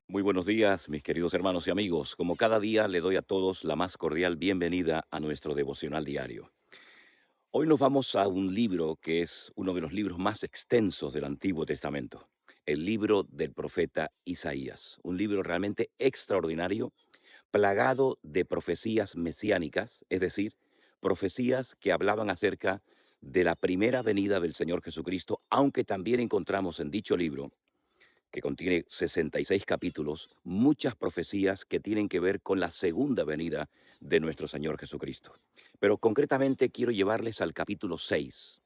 Muy buenos días, mis queridos hermanos y amigos. Como cada día, le doy a todos la más cordial bienvenida a nuestro devocional diario. Hoy nos vamos a un libro que es uno de los libros más extensos del Antiguo Testamento, el libro del profeta Isaías, un libro realmente extraordinario, plagado de profecías mesiánicas, es decir, profecías que hablaban acerca de la primera venida del Señor Jesucristo, aunque también encontramos en dicho libro, que contiene 66 capítulos, muchas profecías que tienen que ver con la segunda venida de nuestro Señor Jesucristo. Pero concretamente quiero llevarles al capítulo 6.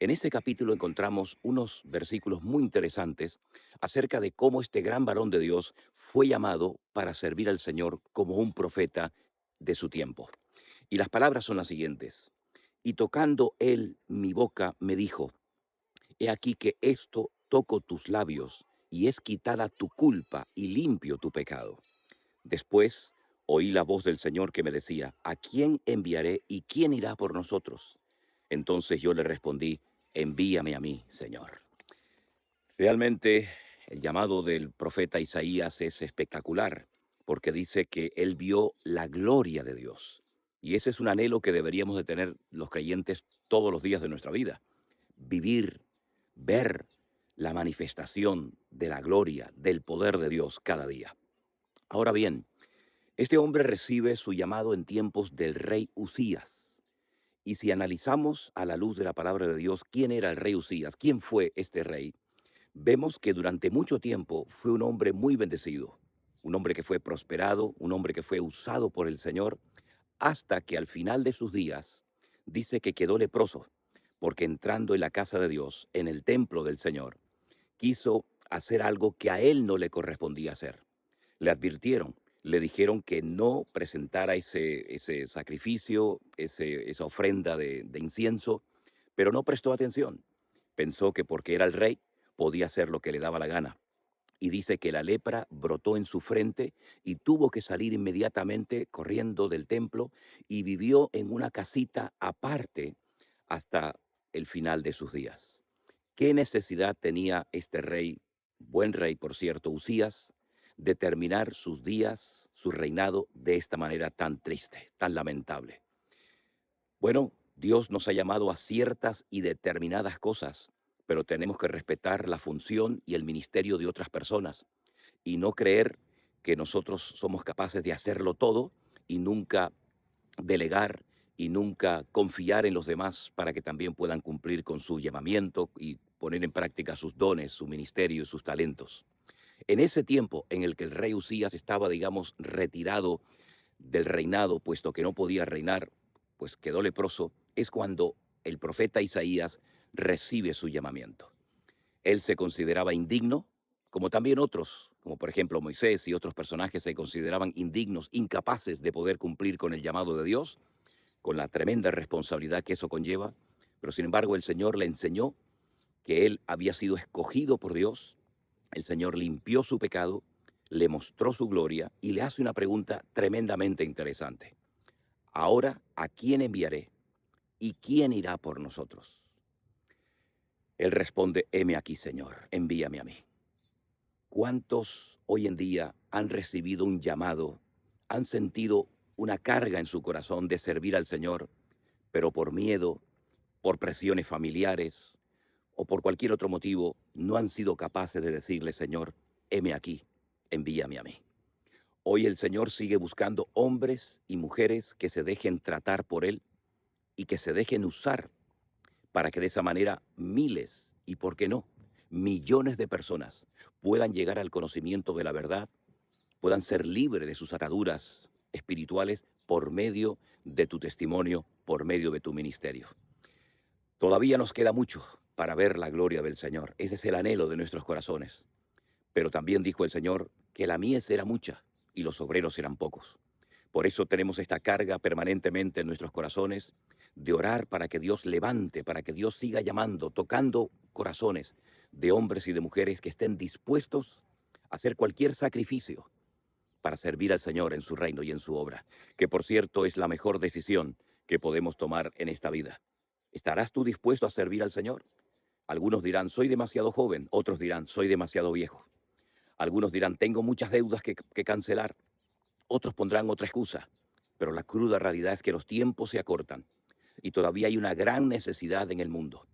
En ese capítulo encontramos unos versículos muy interesantes acerca de cómo este gran varón de Dios fue llamado para servir al Señor como un profeta de su tiempo. Y las palabras son las siguientes. Y tocando él mi boca, me dijo, he aquí que esto toco tus labios, y es quitada tu culpa y limpio tu pecado. Después oí la voz del Señor que me decía, ¿a quién enviaré y quién irá por nosotros? Entonces yo le respondí, envíame a mí, Señor. Realmente el llamado del profeta Isaías es espectacular, porque dice que él vio la gloria de Dios. Y ese es un anhelo que deberíamos de tener los creyentes todos los días de nuestra vida. Vivir, ver la manifestación de la gloria, del poder de Dios cada día. Ahora bien, este hombre recibe su llamado en tiempos del rey Usías. Y si analizamos a la luz de la palabra de Dios quién era el rey Usías, quién fue este rey, vemos que durante mucho tiempo fue un hombre muy bendecido, un hombre que fue prosperado, un hombre que fue usado por el Señor, hasta que al final de sus días dice que quedó leproso, porque entrando en la casa de Dios, en el templo del Señor, quiso hacer algo que a él no le correspondía hacer. Le advirtieron, le dijeron que no presentara ese sacrificio, esa ofrenda de incienso, pero no prestó atención. Pensó que porque era el rey, podía hacer lo que le daba la gana. Y dice que la lepra brotó en su frente y tuvo que salir inmediatamente corriendo del templo y vivió en una casita aparte hasta el final de sus días. ¿Qué necesidad tenía este rey, buen rey por cierto, Usías, de terminar sus días, su reinado de esta manera tan triste, tan lamentable? Bueno, Dios nos ha llamado a ciertas y determinadas cosas, pero tenemos que respetar la función y el ministerio de otras personas y no creer que nosotros somos capaces de hacerlo todo y nunca delegar y nunca confiar en los demás para que también puedan cumplir con su llamamiento y poner en práctica sus dones, su ministerio y sus talentos. En ese tiempo en el que el rey Usías estaba, digamos, retirado del reinado, puesto que no podía reinar, pues quedó leproso, es cuando el profeta Isaías recibe su llamamiento. Él se consideraba indigno, como también otros, como por ejemplo Moisés y otros personajes se consideraban indignos, incapaces de poder cumplir con el llamado de Dios, con la tremenda responsabilidad que eso conlleva, pero sin embargo el Señor le enseñó que él había sido escogido por Dios, el Señor limpió su pecado, le mostró su gloria y le hace una pregunta tremendamente interesante. Ahora, ¿a quién enviaré? ¿Y quién irá por nosotros? Él responde, heme aquí, Señor, envíame a mí. ¿Cuántos hoy en día han recibido un llamado, han sentido una carga en su corazón de servir al Señor, pero por miedo, por presiones familiares o por cualquier otro motivo, no han sido capaces de decirle, Señor, heme aquí, envíame a mí? Hoy el Señor sigue buscando hombres y mujeres que se dejen tratar por Él y que se dejen usar para que de esa manera miles y, ¿por qué no?, millones de personas puedan llegar al conocimiento de la verdad, puedan ser libres de sus ataduras espirituales por medio de tu testimonio, por medio de tu ministerio. Todavía nos queda mucho para ver la gloria del Señor. Ese es el anhelo de nuestros corazones. Pero también dijo el Señor que la mies era mucha y los obreros eran pocos. Por eso tenemos esta carga permanentemente en nuestros corazones de orar para que Dios levante, para que Dios siga llamando, tocando corazones de hombres y de mujeres que estén dispuestos a hacer cualquier sacrificio para servir al Señor en su reino y en su obra, que por cierto es la mejor decisión que podemos tomar en esta vida. ¿Estarás tú dispuesto a servir al Señor? Algunos dirán, soy demasiado joven, otros dirán, soy demasiado viejo. Algunos dirán, tengo muchas deudas que cancelar, otros pondrán otra excusa. Pero la cruda realidad es que los tiempos se acortan y todavía hay una gran necesidad en el mundo.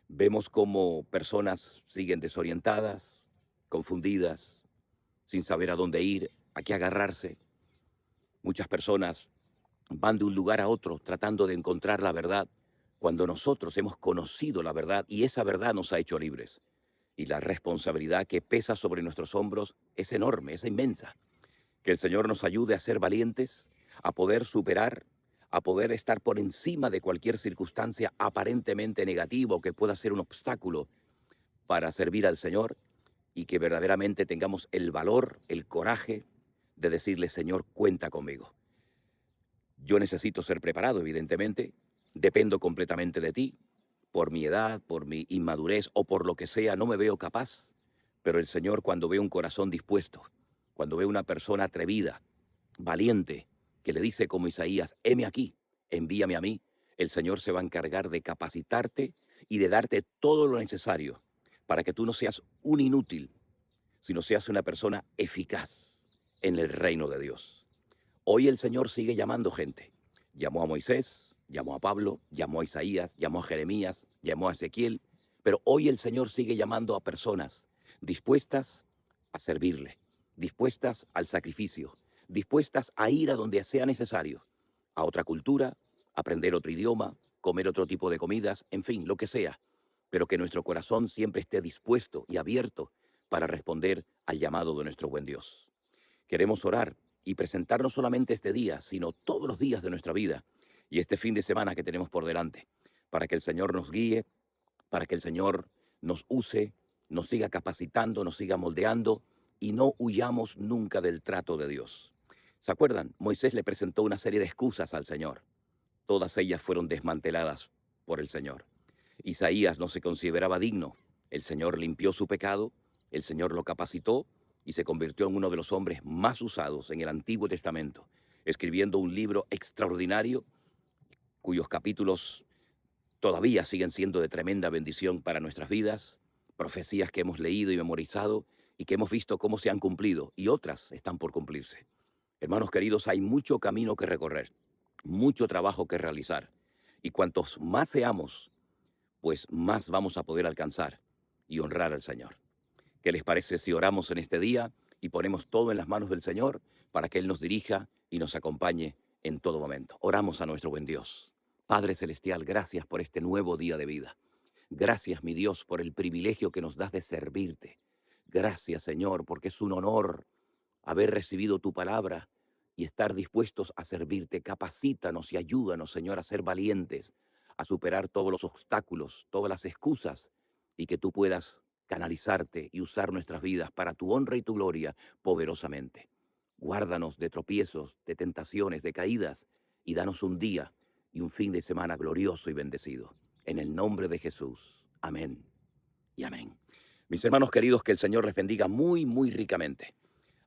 Vemos cómo personas siguen desorientadas, confundidas, sin saber a dónde ir, a qué agarrarse. Muchas personas van de un lugar a otro tratando de encontrar la verdad, cuando nosotros hemos conocido la verdad y esa verdad nos ha hecho libres. Y la responsabilidad que pesa sobre nuestros hombros es enorme, es inmensa. Que el Señor nos ayude a ser valientes, a poder superar, a poder estar por encima de cualquier circunstancia aparentemente negativa o que pueda ser un obstáculo para servir al Señor, y que verdaderamente tengamos el valor, el coraje de decirle, Señor, cuenta conmigo. Yo necesito ser preparado, evidentemente, dependo completamente de ti, por mi edad, por mi inmadurez o por lo que sea, no me veo capaz, pero el Señor, cuando ve un corazón dispuesto, cuando ve una persona atrevida, valiente, que le dice como Isaías, heme aquí, envíame a mí, el Señor se va a encargar de capacitarte y de darte todo lo necesario para que tú no seas un inútil, sino seas una persona eficaz en el reino de Dios. Hoy el Señor sigue llamando gente. Llamó a Moisés, llamó a Pablo, llamó a Isaías, llamó a Jeremías, llamó a Ezequiel, pero hoy el Señor sigue llamando a personas dispuestas a servirle, dispuestas al sacrificio, dispuestas a ir a donde sea necesario, a otra cultura, aprender otro idioma, comer otro tipo de comidas, en fin, lo que sea, pero que nuestro corazón siempre esté dispuesto y abierto para responder al llamado de nuestro buen Dios. Queremos orar y presentar no solamente este día, sino todos los días de nuestra vida y este fin de semana que tenemos por delante, para que el Señor nos guíe, para que el Señor nos use, nos siga capacitando, nos siga moldeando y no huyamos nunca del trato de Dios. ¿Se acuerdan? Moisés le presentó una serie de excusas al Señor. Todas ellas fueron desmanteladas por el Señor. Isaías no se consideraba digno. El Señor limpió su pecado, el Señor lo capacitó y se convirtió en uno de los hombres más usados en el Antiguo Testamento, escribiendo un libro extraordinario cuyos capítulos todavía siguen siendo de tremenda bendición para nuestras vidas, profecías que hemos leído y memorizado y que hemos visto cómo se han cumplido y otras están por cumplirse. Hermanos queridos, hay mucho camino que recorrer, mucho trabajo que realizar y cuantos más seamos, pues más vamos a poder alcanzar y honrar al Señor. ¿Qué les parece si oramos en este día y ponemos todo en las manos del Señor para que Él nos dirija y nos acompañe en todo momento? Oramos a nuestro buen Dios. Padre Celestial, gracias por este nuevo día de vida. Gracias, mi Dios, por el privilegio que nos das de servirte. Gracias, Señor, porque es un honor haber recibido tu palabra y estar dispuestos a servirte. Capacítanos y ayúdanos, Señor, a ser valientes, a superar todos los obstáculos, todas las excusas, y que tú puedas canalizarte y usar nuestras vidas para tu honra y tu gloria poderosamente. Guárdanos de tropiezos, de tentaciones, de caídas, y danos un día y un fin de semana glorioso y bendecido. En el nombre de Jesús. Amén y amén. Mis hermanos queridos, que el Señor les bendiga muy, muy ricamente.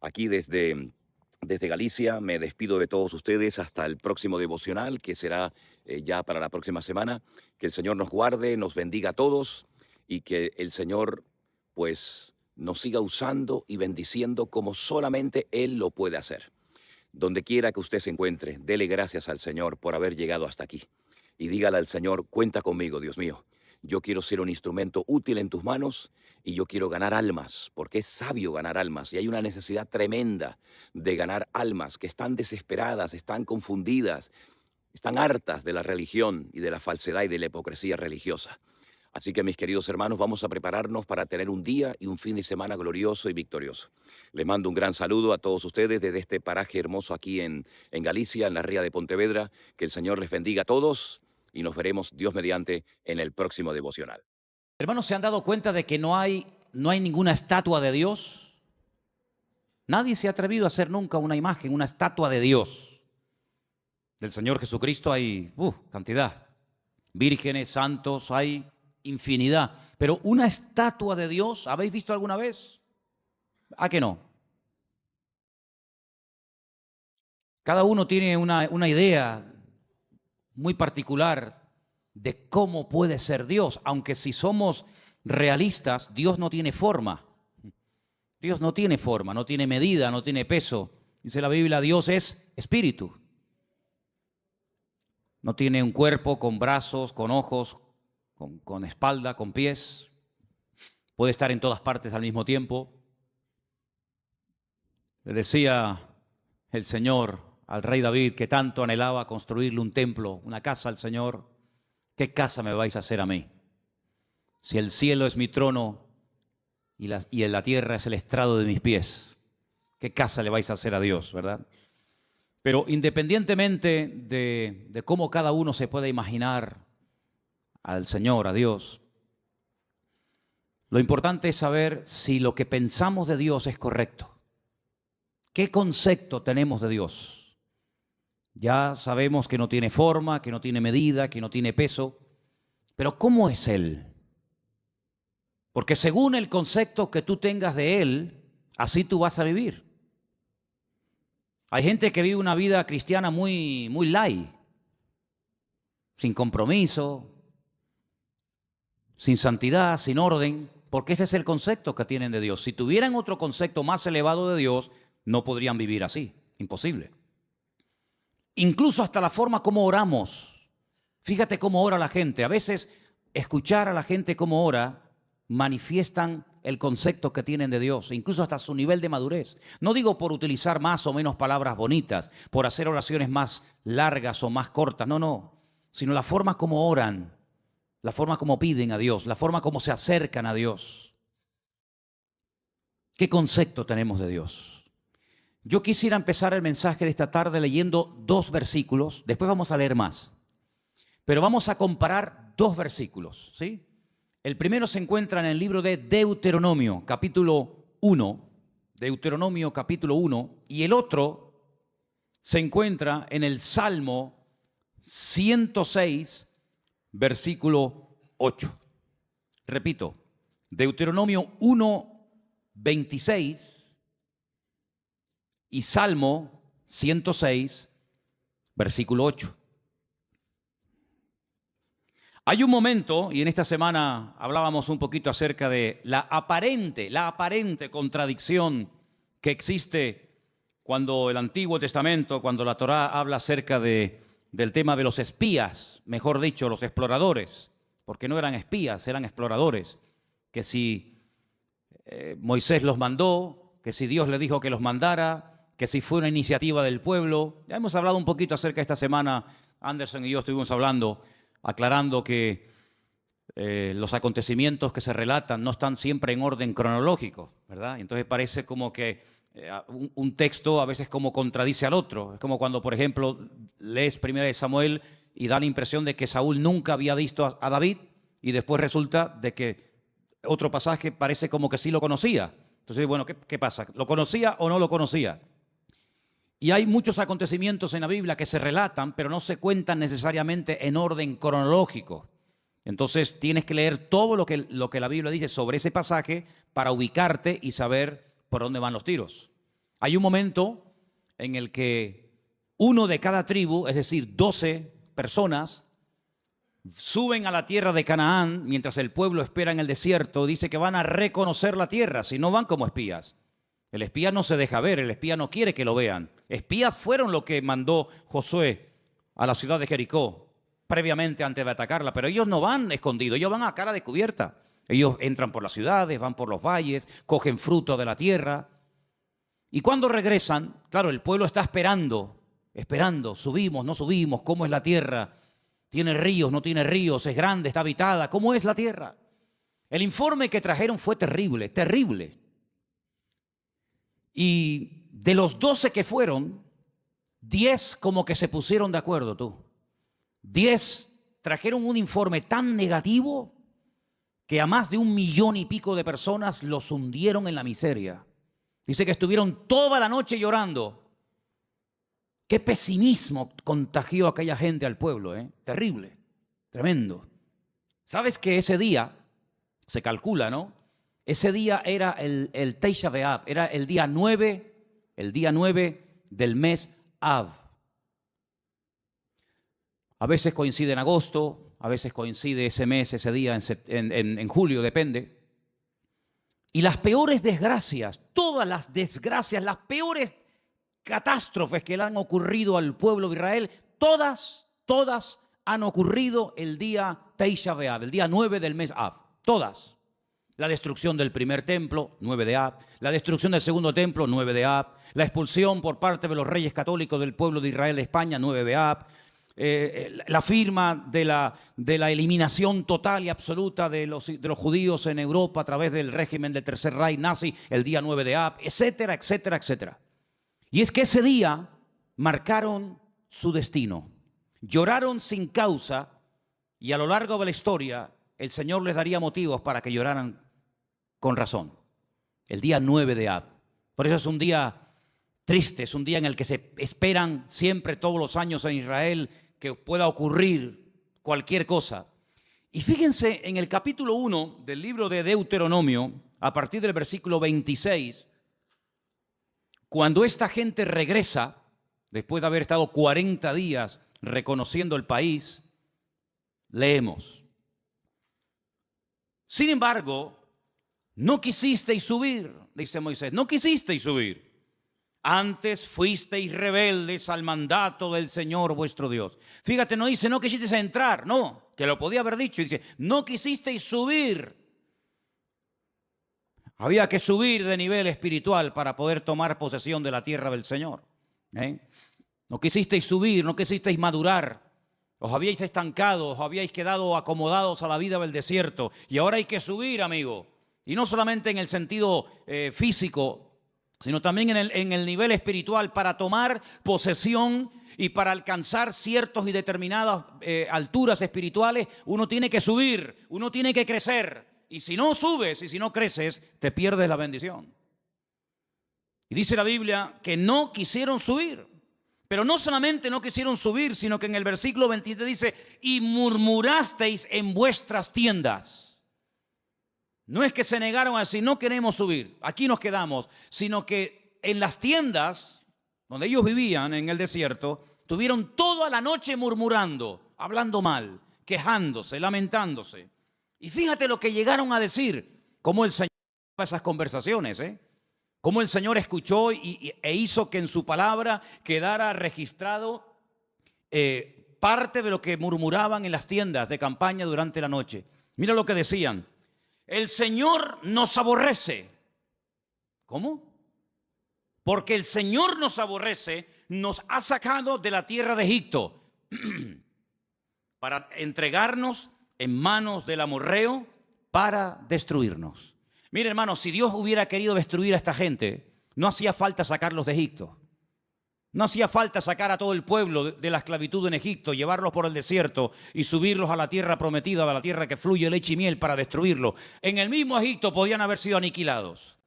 Aquí desde Galicia me despido de todos ustedes hasta el próximo devocional, que será ya para la próxima semana. Que el Señor nos guarde, nos bendiga a todos y que el Señor pues nos siga usando y bendiciendo como solamente Él lo puede hacer. Donde quiera que usted se encuentre, dele gracias al Señor por haber llegado hasta aquí. Y dígale al Señor, cuenta conmigo, Dios mío. Yo quiero ser un instrumento útil en tus manos y yo quiero ganar almas, porque es sabio ganar almas. Y hay una necesidad tremenda de ganar almas que están desesperadas, están confundidas, están hartas de la religión y de la falsedad y de la hipocresía religiosa. Así que mis queridos hermanos, vamos a prepararnos para tener un día y un fin de semana glorioso y victorioso. Les mando un gran saludo a todos ustedes desde este paraje hermoso aquí en Galicia, en la ría de Pontevedra. Que el Señor les bendiga a todos y nos veremos, Dios mediante, en el próximo devocional. Hermanos, ¿se han dado cuenta de que no hay ninguna estatua de Dios? Nadie se ha atrevido a hacer nunca una imagen, una estatua de Dios. Del Señor Jesucristo hay cantidad. Vírgenes, santos, hay infinidad. Pero una estatua de Dios, ¿habéis visto alguna vez? ¿A qué no? Cada uno tiene una idea muy particular de cómo puede ser Dios, aunque si somos realistas, Dios no tiene forma. Dios no tiene forma, no tiene medida, no tiene peso. Dice la Biblia, Dios es espíritu. No tiene un cuerpo con brazos, con ojos, con espalda, con pies. Puede estar en todas partes al mismo tiempo. Le decía el Señor al rey David, que tanto anhelaba construirle un templo, una casa al Señor: ¿qué casa me vais a hacer a mí? Si el cielo es mi trono y la tierra es el estrado de mis pies, ¿qué casa le vais a hacer a Dios, verdad? Pero independientemente de cómo cada uno se pueda imaginar al Señor, a Dios, lo importante es saber si lo que pensamos de Dios es correcto. ¿Qué concepto tenemos de Dios? Ya sabemos que no tiene forma, que no tiene medida, que no tiene peso, pero ¿cómo es Él? Porque según el concepto que tú tengas de Él, así tú vas a vivir. Hay gente que vive una vida cristiana muy light, sin compromiso, sin santidad, sin orden, porque ese es el concepto que tienen de Dios. Si tuvieran otro concepto más elevado de Dios, no podrían vivir así, imposible. Incluso hasta la forma como oramos. Fíjate cómo ora la gente. A veces escuchar a la gente cómo ora manifiestan el concepto que tienen de Dios, incluso hasta su nivel de madurez. No digo por utilizar más o menos palabras bonitas, por hacer oraciones más largas o más cortas, no, sino la forma como oran, la forma como piden a Dios, la forma como se acercan a Dios. ¿Qué concepto tenemos de Dios? Yo quisiera empezar el mensaje de esta tarde leyendo 2 versículos, después vamos a leer más, pero vamos a comparar 2 versículos, ¿sí? El primero se encuentra en el libro de Deuteronomio, capítulo 1, Deuteronomio capítulo 1, y el otro se encuentra en el Salmo 106, versículo 8. Repito, Deuteronomio 1, 26 y Salmo 106, versículo 8. Hay un momento, y en esta semana hablábamos un poquito acerca de la aparente contradicción que existe cuando el Antiguo Testamento, cuando la Torá habla acerca del tema de los espías, mejor dicho, los exploradores, porque no eran espías, eran exploradores, que si Moisés los mandó, que si Dios le dijo que los mandara, que si fue una iniciativa del pueblo. Ya hemos hablado un poquito acerca de esta semana, Anderson y yo estuvimos hablando, aclarando que los acontecimientos que se relatan no están siempre en orden cronológico, ¿verdad? Entonces parece como que un texto a veces como contradice al otro. Es como cuando, por ejemplo, lees 1 Samuel y da la impresión de que Saúl nunca había visto a David y después resulta de que otro pasaje parece como que sí lo conocía. Entonces, bueno, ¿qué pasa? ¿Lo conocía o no lo conocía? Y hay muchos acontecimientos en la Biblia que se relatan, pero no se cuentan necesariamente en orden cronológico. Entonces tienes que leer todo lo que la Biblia dice sobre ese pasaje para ubicarte y saber por dónde van los tiros. Hay un momento en el que uno de cada tribu, es decir, 12 personas, suben a la tierra de Canaán mientras el pueblo espera en el desierto. Dice que van a reconocer la tierra, si no van como espías. El espía no se deja ver, el espía no quiere que lo vean. Espías fueron lo que mandó Josué a la ciudad de Jericó previamente antes de atacarla, pero ellos no van escondidos, ellos van a cara descubierta. Ellos entran por las ciudades, van por los valles, cogen fruto de la tierra. Y cuando regresan, claro, el pueblo está esperando, subimos, no subimos, ¿cómo es la tierra? ¿Tiene ríos, no tiene ríos? ¿Es grande, está habitada? ¿Cómo es la tierra? El informe que trajeron fue terrible, terrible. Y de los 12 que fueron, 10 como que se pusieron de acuerdo, tú. 10 trajeron un informe tan negativo que a más de 1 millón y pico de personas los hundieron en la miseria. Dice que estuvieron toda la noche llorando. Qué pesimismo contagió a aquella gente al pueblo, ¿eh? Terrible, tremendo. ¿Sabes que ese día, se calcula, ¿no? Ese día era el Tisha B'Av, era el día 9 del mes Av. A veces coincide en agosto, a veces coincide ese mes, ese día, en julio, depende. Y las peores desgracias, todas las desgracias, las peores catástrofes que le han ocurrido al pueblo de Israel, todas han ocurrido el día Tisha B'Av, el día 9 del mes Av, todas. La destrucción del primer templo, 9 de Av. La destrucción del segundo templo, 9 de Av. La expulsión por parte de los reyes católicos del pueblo de Israel de España, 9 de Av. La firma de la eliminación total y absoluta de los judíos en Europa a través del régimen del Tercer Reich nazi, el día 9 de Av, etcétera, etcétera, etcétera. Y es que ese día marcaron su destino. Lloraron sin causa y a lo largo de la historia el Señor les daría motivos para que lloraran con razón. El día 9 de Av. Por eso es un día triste, es un día en el que se esperan siempre todos los años en Israel que pueda ocurrir cualquier cosa. Y fíjense en el capítulo 1 del libro de Deuteronomio, a partir del versículo 26, cuando esta gente regresa, después de haber estado 40 días reconociendo el país, leemos: sin embargo, no quisisteis subir, dice Moisés, no quisisteis subir. Antes fuisteis rebeldes al mandato del Señor vuestro Dios. Fíjate, no dice no quisisteis entrar, no, que lo podía haber dicho. Dice, no quisisteis subir. Había que subir de nivel espiritual para poder tomar posesión de la tierra del Señor. No quisisteis subir, no quisisteis madurar. Os habíais estancado, os habíais quedado acomodados a la vida del desierto. Y ahora hay que subir, amigo. Y no solamente en el sentido físico, sino también en el nivel espiritual, para tomar posesión y para alcanzar ciertas y determinadas alturas espirituales. Uno tiene que subir, uno tiene que crecer. Y si no subes y si no creces, te pierdes la bendición. Y dice la Biblia que no quisieron subir. Pero no solamente no quisieron subir, sino que en el versículo 23 dice, y murmurasteis en vuestras tiendas. No es que se negaron a decir, no queremos subir, aquí nos quedamos, sino que en las tiendas donde ellos vivían en el desierto, tuvieron toda la noche murmurando, hablando mal, quejándose, lamentándose. Y fíjate lo que llegaron a decir, cómo el Señor esas conversaciones, cómo el Señor escuchó e hizo que en su palabra quedara registrado parte de lo que murmuraban en las tiendas de campaña durante la noche. Mira lo que decían. El Señor nos aborrece. ¿Cómo? Porque el Señor nos aborrece, nos ha sacado de la tierra de Egipto para entregarnos en manos del amorreo para destruirnos. Mire, hermanos, si Dios hubiera querido destruir a esta gente, no hacía falta sacarlos de Egipto. No hacía falta sacar a todo el pueblo de la esclavitud en Egipto, llevarlos por el desierto y subirlos a la tierra prometida, a la tierra que fluye leche y miel, para destruirlos. En el mismo Egipto podían haber sido aniquilados.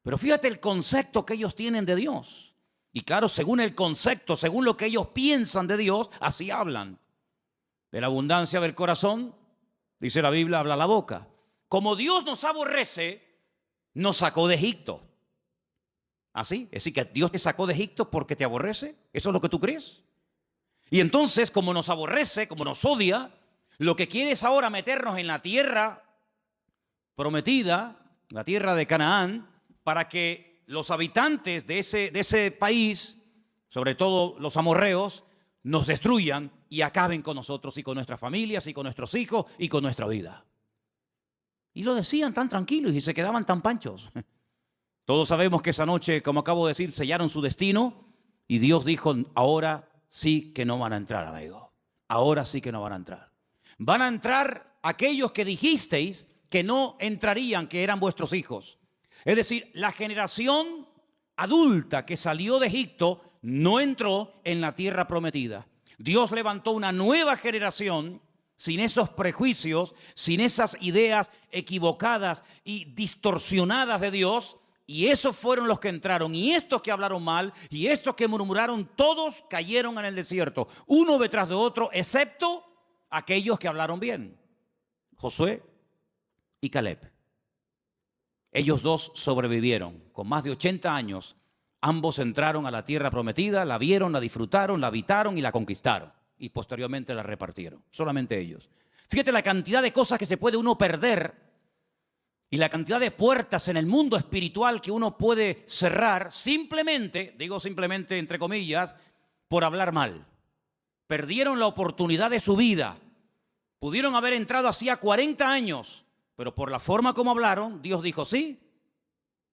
Pero fíjate el concepto que ellos tienen de Dios. Y claro, según el concepto, según lo que ellos piensan de Dios, así hablan. De la abundancia del corazón, dice la Biblia, habla la boca. Como Dios nos aborrece, nos sacó de Egipto. ¿Así? Es decir, que Dios te sacó de Egipto porque te aborrece. ¿Eso es lo que tú crees? Y entonces, como nos aborrece, como nos odia, lo que quiere es ahora meternos en la tierra prometida, la tierra de Canaán, para que los habitantes de ese país, sobre todo los amorreos, nos destruyan y acaben con nosotros y con nuestras familias y con nuestros hijos y con nuestra vida. Y lo decían tan tranquilos y se quedaban tan panchos. Todos sabemos que esa noche, como acabo de decir, sellaron su destino y Dios dijo, ahora sí que no van a entrar, amigo. Ahora sí que no van a entrar. Van a entrar aquellos que dijisteis que no entrarían, que eran vuestros hijos. Es decir, la generación adulta que salió de Egipto no entró en la tierra prometida. Dios levantó una nueva generación sin esos prejuicios, sin esas ideas equivocadas y distorsionadas de Dios. Y esos fueron los que entraron, y estos que hablaron mal, y estos que murmuraron, todos cayeron en el desierto, uno detrás de otro, excepto aquellos que hablaron bien, Josué y Caleb. Ellos dos sobrevivieron, con más de 80 años, ambos entraron a la tierra prometida, la vieron, la disfrutaron, la habitaron y la conquistaron. y posteriormente la repartieron. Solamente ellos. Fíjate la cantidad de cosas que se puede uno perder y la cantidad de puertas en el mundo espiritual que uno puede cerrar simplemente, digo simplemente entre comillas, por hablar mal. Perdieron la oportunidad de su vida. Pudieron haber entrado hacía 40 años, pero por la forma como hablaron, Dios dijo sí.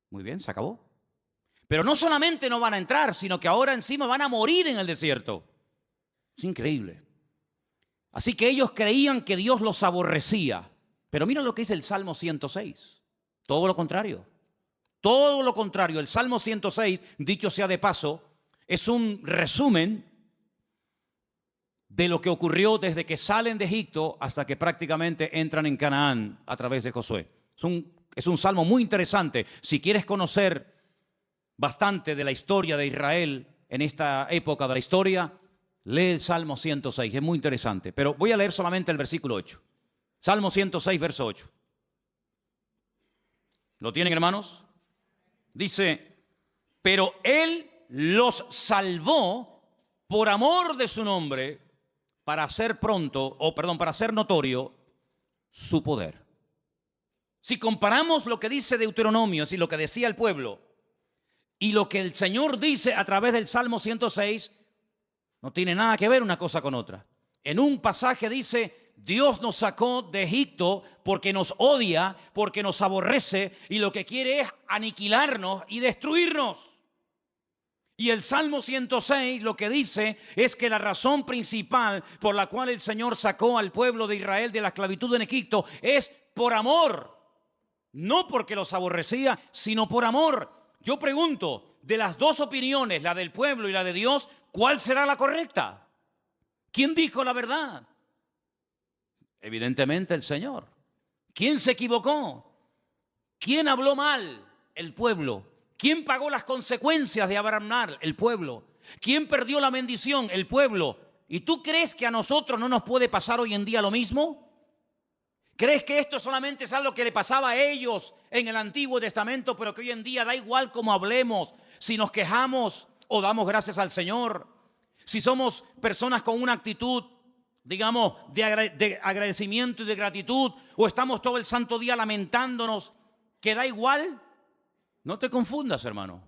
Muy bien, se acabó. Pero no solamente no van a entrar, sino que ahora encima van a morir en el desierto. Es increíble. Así que ellos creían que Dios los aborrecía. Pero mira lo que dice el Salmo 106. Todo lo contrario. Todo lo contrario. El Salmo 106, dicho sea de paso, es un resumen de lo que ocurrió desde que salen de Egipto hasta que prácticamente entran en Canaán a través de Josué. Es un salmo muy interesante. Si quieres conocer bastante de la historia de Israel en esta época de la historia, lee el Salmo 106. Es muy interesante. Pero voy a leer solamente el versículo 8. Salmo 106, verso 8. ¿Lo tienen, hermanos? Dice, pero Él los salvó por amor de su nombre para hacer para hacer notorio su poder. Si comparamos lo que dice Deuteronomio y lo que decía el pueblo y lo que el Señor dice a través del Salmo 106, no tiene nada que ver una cosa con otra. En un pasaje dice, Dios nos sacó de Egipto porque nos odia, porque nos aborrece y lo que quiere es aniquilarnos y destruirnos. Y el Salmo 106 lo que dice es que la razón principal por la cual el Señor sacó al pueblo de Israel de la esclavitud en Egipto es por amor. No porque los aborrecía, sino por amor. Yo pregunto, de las dos opiniones, la del pueblo y la de Dios, ¿cuál será la correcta? ¿Quién dijo la verdad? Evidentemente el Señor. ¿Quién se equivocó? ¿Quién habló mal? El pueblo. ¿Quién pagó las consecuencias de hablar mal? El pueblo. ¿Quién perdió la bendición? El pueblo. ¿Y tú crees que a nosotros no nos puede pasar hoy en día lo mismo? ¿Crees que esto solamente es algo que le pasaba a ellos en el Antiguo Testamento, pero que hoy en día da igual cómo hablemos, si nos quejamos o damos gracias al Señor? Si somos personas con una actitud, digamos, de agradecimiento y de gratitud, o estamos todo el santo día lamentándonos, que da igual. No te confundas, hermano.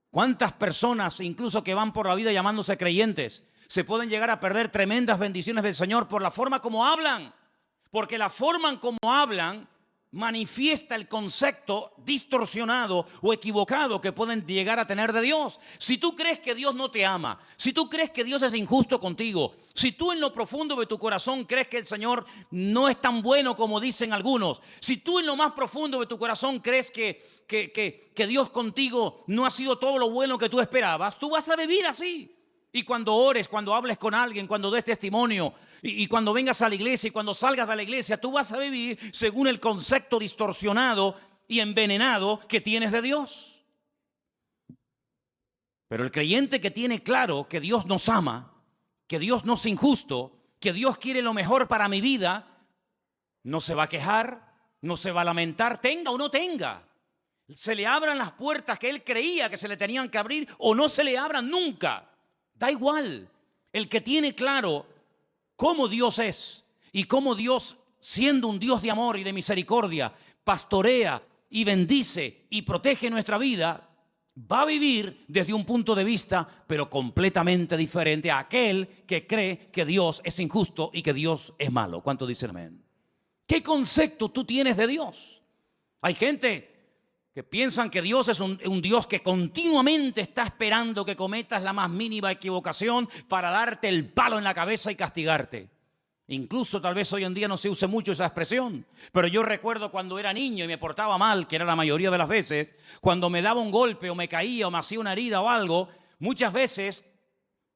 ¿Cuántas personas, incluso que van por la vida llamándose creyentes, se pueden llegar a perder tremendas bendiciones del Señor por la forma como hablan? Porque la forma en cómo hablan manifiesta el concepto distorsionado o equivocado que pueden llegar a tener de Dios. Si tú crees que Dios no te ama, si tú crees que Dios es injusto contigo, si tú en lo profundo de tu corazón crees que el Señor no es tan bueno como dicen algunos, si tú en lo más profundo de tu corazón crees que Dios contigo no ha sido todo lo bueno que tú esperabas, tú vas a vivir así. Y cuando ores, cuando hables con alguien, cuando des testimonio y cuando vengas a la iglesia y cuando salgas de la iglesia, tú vas a vivir según el concepto distorsionado y envenenado que tienes de Dios. Pero el creyente que tiene claro que Dios nos ama, que Dios no es injusto, que Dios quiere lo mejor para mi vida, no se va a quejar, no se va a lamentar, tenga o no tenga. Se le abran las puertas que él creía que se le tenían que abrir o no se le abran nunca. Da igual. El que tiene claro cómo Dios es y cómo Dios, siendo un Dios de amor y de misericordia, pastorea y bendice y protege nuestra vida, va a vivir desde un punto de vista, pero completamente diferente a aquel que cree que Dios es injusto y que Dios es malo. ¿Cuánto dicen amén? ¿Qué concepto tú tienes de Dios? Hay gente que piensan que Dios es un Dios que continuamente está esperando que cometas la más mínima equivocación para darte el palo en la cabeza y castigarte. Incluso tal vez hoy en día no se use mucho esa expresión, pero yo recuerdo cuando era niño y me portaba mal, que era la mayoría de las veces, cuando me daba un golpe o me caía o me hacía una herida o algo, muchas veces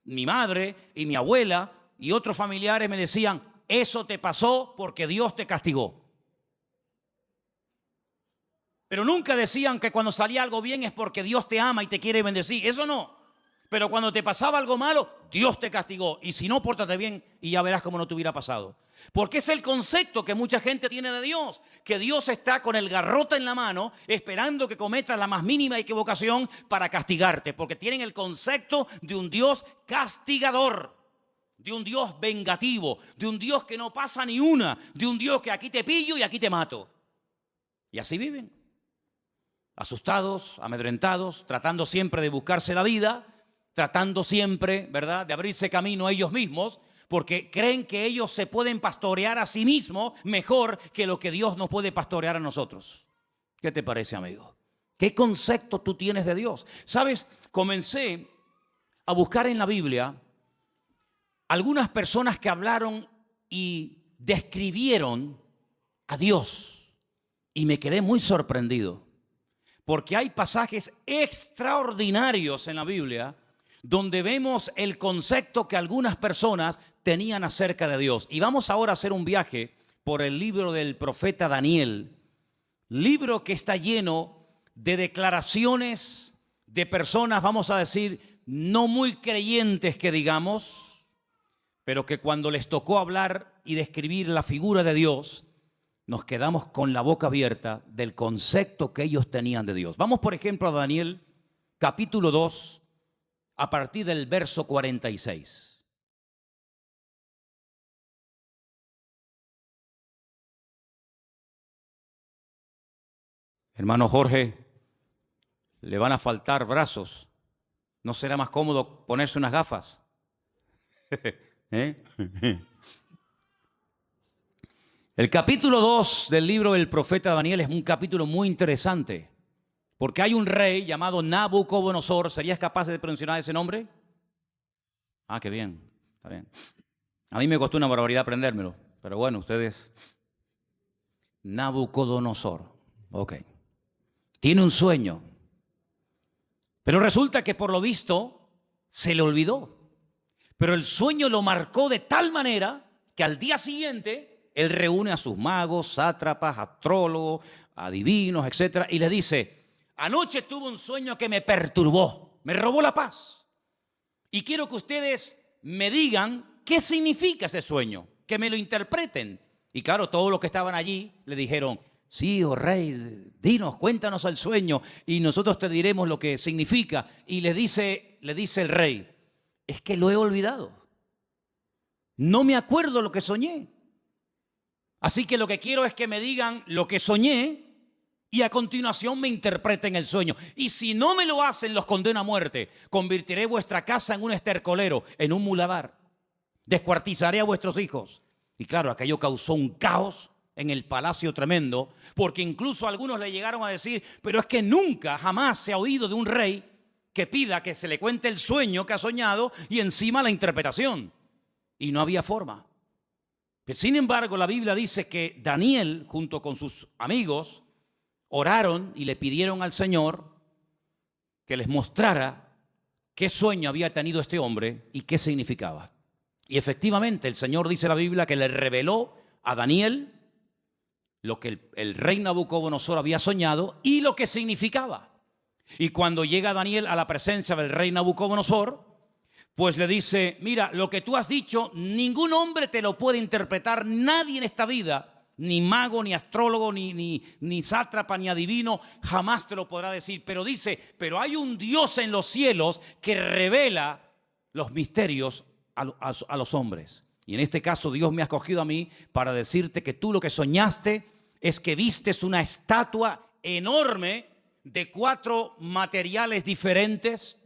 mi madre y mi abuela y otros familiares me decían, eso te pasó porque Dios te castigó. Pero nunca decían que cuando salía algo bien es porque Dios te ama y te quiere bendecir. Eso no. Pero cuando te pasaba algo malo, Dios te castigó. Y si no, pórtate bien y ya verás cómo no te hubiera pasado. Porque es el concepto que mucha gente tiene de Dios. Que Dios está con el garrote en la mano esperando que cometas la más mínima equivocación para castigarte. Porque tienen el concepto de un Dios castigador. de un Dios vengativo, de un Dios que no pasa ni una, de un Dios que aquí te pillo y aquí te mato. Y así viven, asustados, amedrentados, tratando siempre de buscarse la vida, tratando siempre, ¿verdad?, de abrirse camino a ellos mismos, porque creen que ellos se pueden pastorear a sí mismos mejor que lo que Dios nos puede pastorear a nosotros. ¿Qué te parece, amigo? ¿Qué concepto tú tienes de Dios? ¿Sabes? Comencé a buscar en la Biblia algunas personas que hablaron y describieron a Dios. Y me quedé muy sorprendido, porque hay pasajes extraordinarios en la Biblia donde vemos el concepto que algunas personas tenían acerca de Dios. Y vamos ahora a hacer un viaje por el libro del profeta Daniel, libro que está lleno de declaraciones de personas, vamos a decir, no muy creyentes que digamos, pero que cuando les tocó hablar y describir la figura de Dios, nos quedamos con la boca abierta del concepto que ellos tenían de Dios. Vamos, por ejemplo, a Daniel, capítulo 2, a partir del verso 46. Hermano Jorge, le van a faltar brazos. ¿No será más cómodo ponerse unas gafas? ¿Eh? El capítulo 2 del libro del profeta Daniel es un capítulo muy interesante, porque hay un rey llamado Nabucodonosor. ¿Serías capaz de pronunciar ese nombre? Ah, qué bien, está bien. A mí me costó una barbaridad aprendérmelo, pero bueno, ustedes. Nabucodonosor, ok. Tiene un sueño, pero resulta que por lo visto se le olvidó. Pero el sueño lo marcó de tal manera que al día siguiente él reúne a sus magos, sátrapas, astrólogos, adivinos, etcétera, y le dice: anoche tuve un sueño que me perturbó, me robó la paz. Y quiero que ustedes me digan qué significa ese sueño, que me lo interpreten. Y claro, todos los que estaban allí le dijeron: sí, oh rey, dinos, cuéntanos el sueño y nosotros te diremos lo que significa. Y le dice el rey: es que lo he olvidado. No me acuerdo lo que soñé. Así que lo que quiero es que me digan lo que soñé y a continuación me interpreten el sueño. Y si no me lo hacen, los condeno a muerte. Convertiré vuestra casa en un estercolero, en un muladar. Descuartizaré a vuestros hijos. Y claro, aquello causó un caos en el palacio tremendo, porque incluso algunos le llegaron a decir: pero es que nunca, jamás se ha oído de un rey que pida que se le cuente el sueño que ha soñado y encima la interpretación. Y no había forma. Sin embargo, la Biblia dice que Daniel, junto con sus amigos, oraron y le pidieron al Señor que les mostrara qué sueño había tenido este hombre y qué significaba. Y efectivamente, el Señor, dice la Biblia, que le reveló a Daniel lo que el rey Nabucodonosor había soñado y lo que significaba. Y cuando llega Daniel a la presencia del rey Nabucodonosor, pues le dice: mira, lo que tú has dicho, ningún hombre te lo puede interpretar, nadie en esta vida, ni mago, ni astrólogo, ni sátrapa, ni adivino, jamás te lo podrá decir. Pero dice: pero hay un Dios en los cielos que revela los misterios a los hombres. Y en este caso Dios me ha escogido a mí para decirte que tú lo que soñaste es que vistes una estatua enorme de 4 materiales diferentes.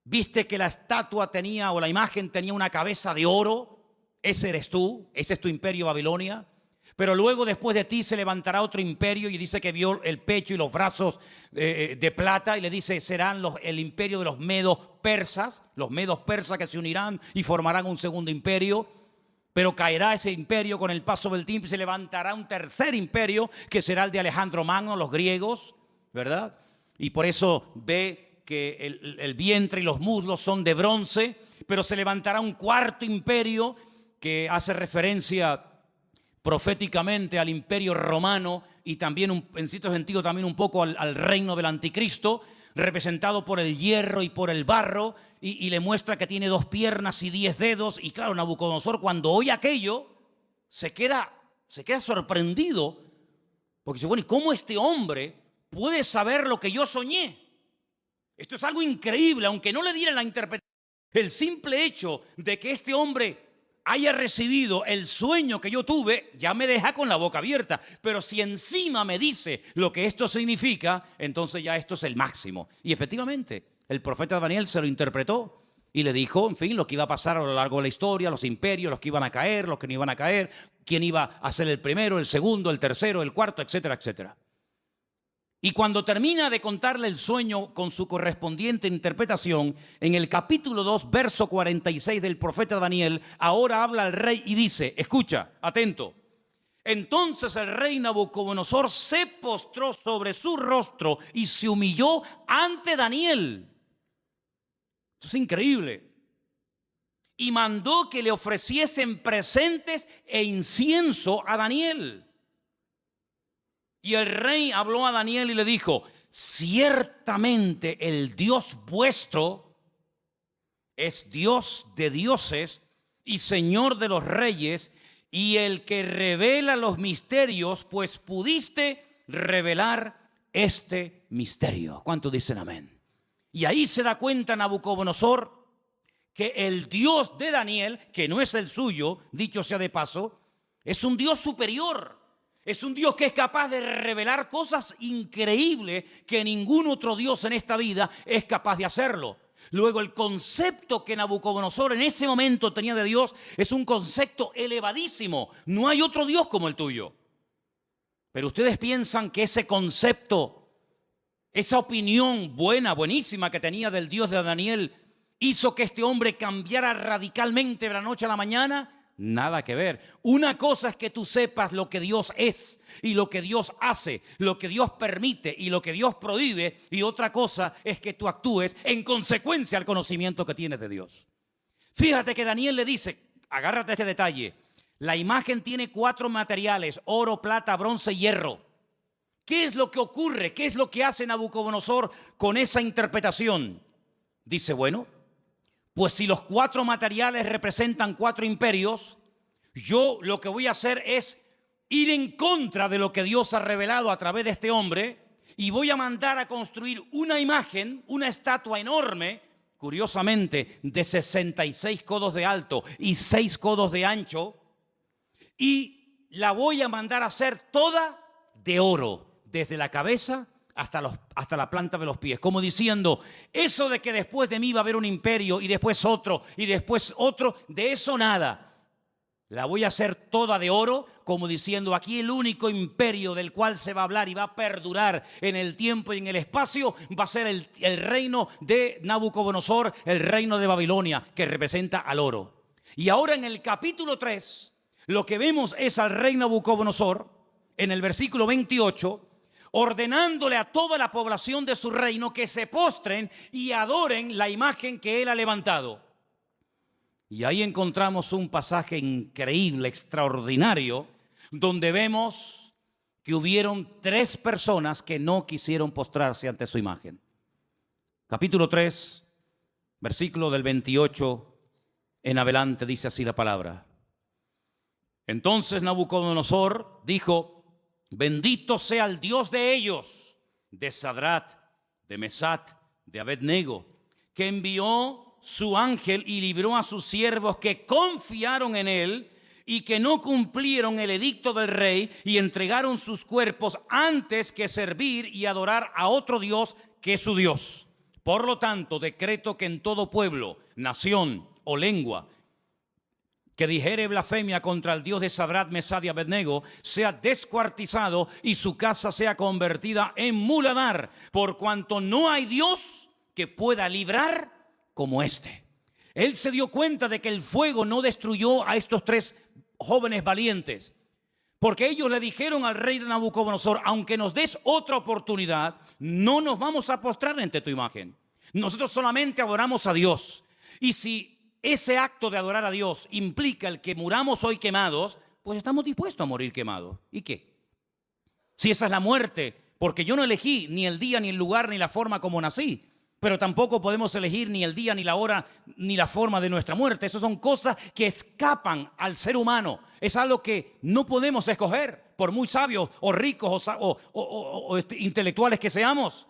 Viste que la estatua tenía, o la imagen tenía, una cabeza de oro. Ese eres tú, ese es tu imperio Babilonia. Pero luego, después de ti, se levantará otro imperio, y dice que vio el pecho y los brazos de plata, y le dice: serán el imperio de los medos persas que se unirán y formarán un segundo imperio. Pero caerá ese imperio con el paso del tiempo y se levantará un tercer imperio, que será el de Alejandro Magno, los griegos, ¿verdad? Y por eso ve que el vientre y los muslos son de bronce. Pero se levantará un cuarto imperio que hace referencia proféticamente al imperio romano, y también en cierto sentido también un poco al reino del anticristo, representado por el hierro y por el barro, y le muestra que tiene 2 piernas y 10 dedos. Y claro, Nabucodonosor, cuando oye aquello, se queda sorprendido, porque dice: bueno, ¿y cómo este hombre puede saber lo que yo soñé? Esto es algo increíble, aunque no le dieran la interpretación. El simple hecho de que este hombre haya recibido el sueño que yo tuve, ya me deja con la boca abierta. Pero si encima me dice lo que esto significa, entonces ya esto es el máximo. Y efectivamente, el profeta Daniel se lo interpretó y le dijo, en fin, lo que iba a pasar a lo largo de la historia, los imperios, los que iban a caer, los que no iban a caer, quién iba a ser el primero, el segundo, el tercero, el cuarto, etcétera, etcétera. Y cuando termina de contarle el sueño con su correspondiente interpretación, en el capítulo 2, verso 46 del profeta Daniel, ahora habla al rey y dice, escucha, atento. Entonces el rey Nabucodonosor se postró sobre su rostro y se humilló ante Daniel. Esto es increíble. Y mandó que le ofreciesen presentes e incienso a Daniel. Y el rey habló a Daniel y le dijo, ciertamente el Dios vuestro es Dios de dioses y Señor de los reyes, y el que revela los misterios, pues pudiste revelar este misterio. ¿Cuántos dicen amén? Y ahí se da cuenta Nabucodonosor que el Dios de Daniel, que no es el suyo, dicho sea de paso, es un Dios superior. Es un Dios que es capaz de revelar cosas increíbles que ningún otro Dios en esta vida es capaz de hacerlo. Luego, el concepto que Nabucodonosor en ese momento tenía de Dios es un concepto elevadísimo. No hay otro Dios como el tuyo. Pero ustedes piensan que ese concepto, esa opinión buena, buenísima que tenía del Dios de Daniel, hizo que este hombre cambiara radicalmente de la noche a la mañana. Nada que ver. Una cosa es que tú sepas lo que Dios es y lo que Dios hace, lo que Dios permite y lo que Dios prohíbe, y otra cosa es que tú actúes en consecuencia al conocimiento que tienes de Dios. Fíjate que Daniel le dice, agárrate a este detalle, la imagen tiene 4 materiales, oro, plata, bronce y hierro. ¿Qué es lo que ocurre? ¿Qué es lo que hace Nabucodonosor con esa interpretación? Dice, bueno, pues si los 4 materiales representan 4 imperios, yo lo que voy a hacer es ir en contra de lo que Dios ha revelado a través de este hombre y voy a mandar a construir una imagen, una estatua enorme, curiosamente de 66 codos de alto y 6 codos de ancho, y la voy a mandar a hacer toda de oro, desde la cabeza hasta la planta de los pies, como diciendo, eso de que después de mí va a haber un imperio y después otro y después otro, de eso nada. La voy a hacer toda de oro, como diciendo, aquí el único imperio del cual se va a hablar y va a perdurar en el tiempo y en el espacio va a ser el reino de Nabucodonosor, el reino de Babilonia, que representa al oro. Y ahora en el capítulo 3, lo que vemos es al rey Nabucodonosor, en el versículo 28, ordenándole a toda la población de su reino que se postren y adoren la imagen que él ha levantado. Y ahí encontramos un pasaje increíble, extraordinario, donde vemos que hubieron 3 personas que no quisieron postrarse ante su imagen. Capítulo 3, versículo del 28 en adelante, dice así la palabra. Entonces Nabucodonosor dijo, bendito sea el Dios de ellos, de Sadrat, de Mesat, de Abednego, que envió su ángel y libró a sus siervos que confiaron en él y que no cumplieron el edicto del rey y entregaron sus cuerpos antes que servir y adorar a otro Dios que es su Dios. Por lo tanto, decreto que en todo pueblo, nación o lengua que dijere blasfemia contra el Dios de Sadrat, Mesad y Abednego, sea descuartizado y su casa sea convertida en muladar, por cuanto no hay Dios que pueda librar como este. Él se dio cuenta de que el fuego no destruyó a estos 3 jóvenes valientes, porque ellos le dijeron al rey de Nabucodonosor, aunque nos des otra oportunidad, no nos vamos a postrar ante tu imagen. Nosotros solamente adoramos a Dios. Y si ese acto de adorar a Dios implica el que muramos hoy quemados, pues estamos dispuestos a morir quemados. ¿Y qué? Si esa es la muerte, porque yo no elegí ni el día, ni el lugar, ni la forma como nací, pero tampoco podemos elegir ni el día, ni la hora, ni la forma de nuestra muerte. Esas son cosas que escapan al ser humano. Es algo que no podemos escoger, por muy sabios o ricos o intelectuales que seamos.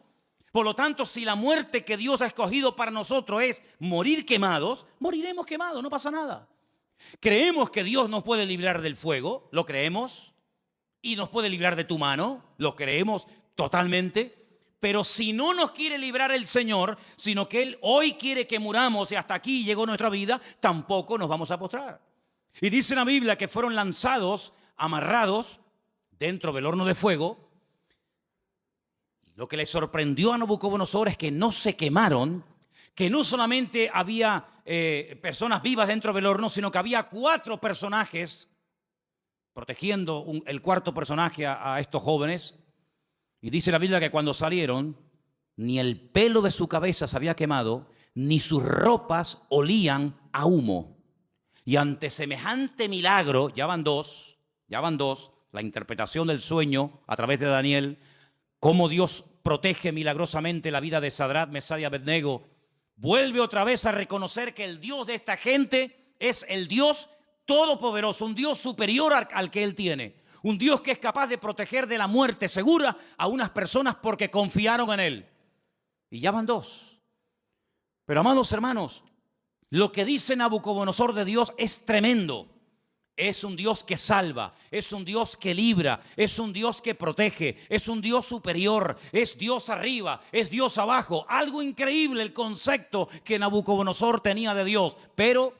Por lo tanto, si la muerte que Dios ha escogido para nosotros es morir quemados, moriremos quemados, no pasa nada. Creemos que Dios nos puede librar del fuego, lo creemos, y nos puede librar de tu mano, lo creemos totalmente. Pero si no nos quiere librar el Señor, sino que Él hoy quiere que muramos y hasta aquí llegó nuestra vida, tampoco nos vamos a postrar. Y dice la Biblia que fueron lanzados, amarrados dentro del horno de fuego. Lo que le sorprendió a Nabucodonosor es que no se quemaron, que no solamente había personas vivas dentro del horno, sino que había 4 personajes protegiendo el cuarto personaje a estos jóvenes. Y dice la Biblia que cuando salieron, ni el pelo de su cabeza se había quemado, ni sus ropas olían a humo. Y ante semejante milagro, ya van dos, la interpretación del sueño a través de Daniel, cómo Dios protege milagrosamente la vida de Sadrach, Mesach y Abednego, vuelve otra vez a reconocer que el Dios de esta gente es el Dios todopoderoso, un Dios superior al que Él tiene. Un Dios que es capaz de proteger de la muerte segura a unas personas porque confiaron en Él. Y ya van 2. Pero amados hermanos, lo que dice Nabucodonosor de Dios es tremendo. Es un Dios que salva, es un Dios que libra, es un Dios que protege, es un Dios superior, es Dios arriba, es Dios abajo. Algo increíble el concepto que Nabucodonosor tenía de Dios. Pero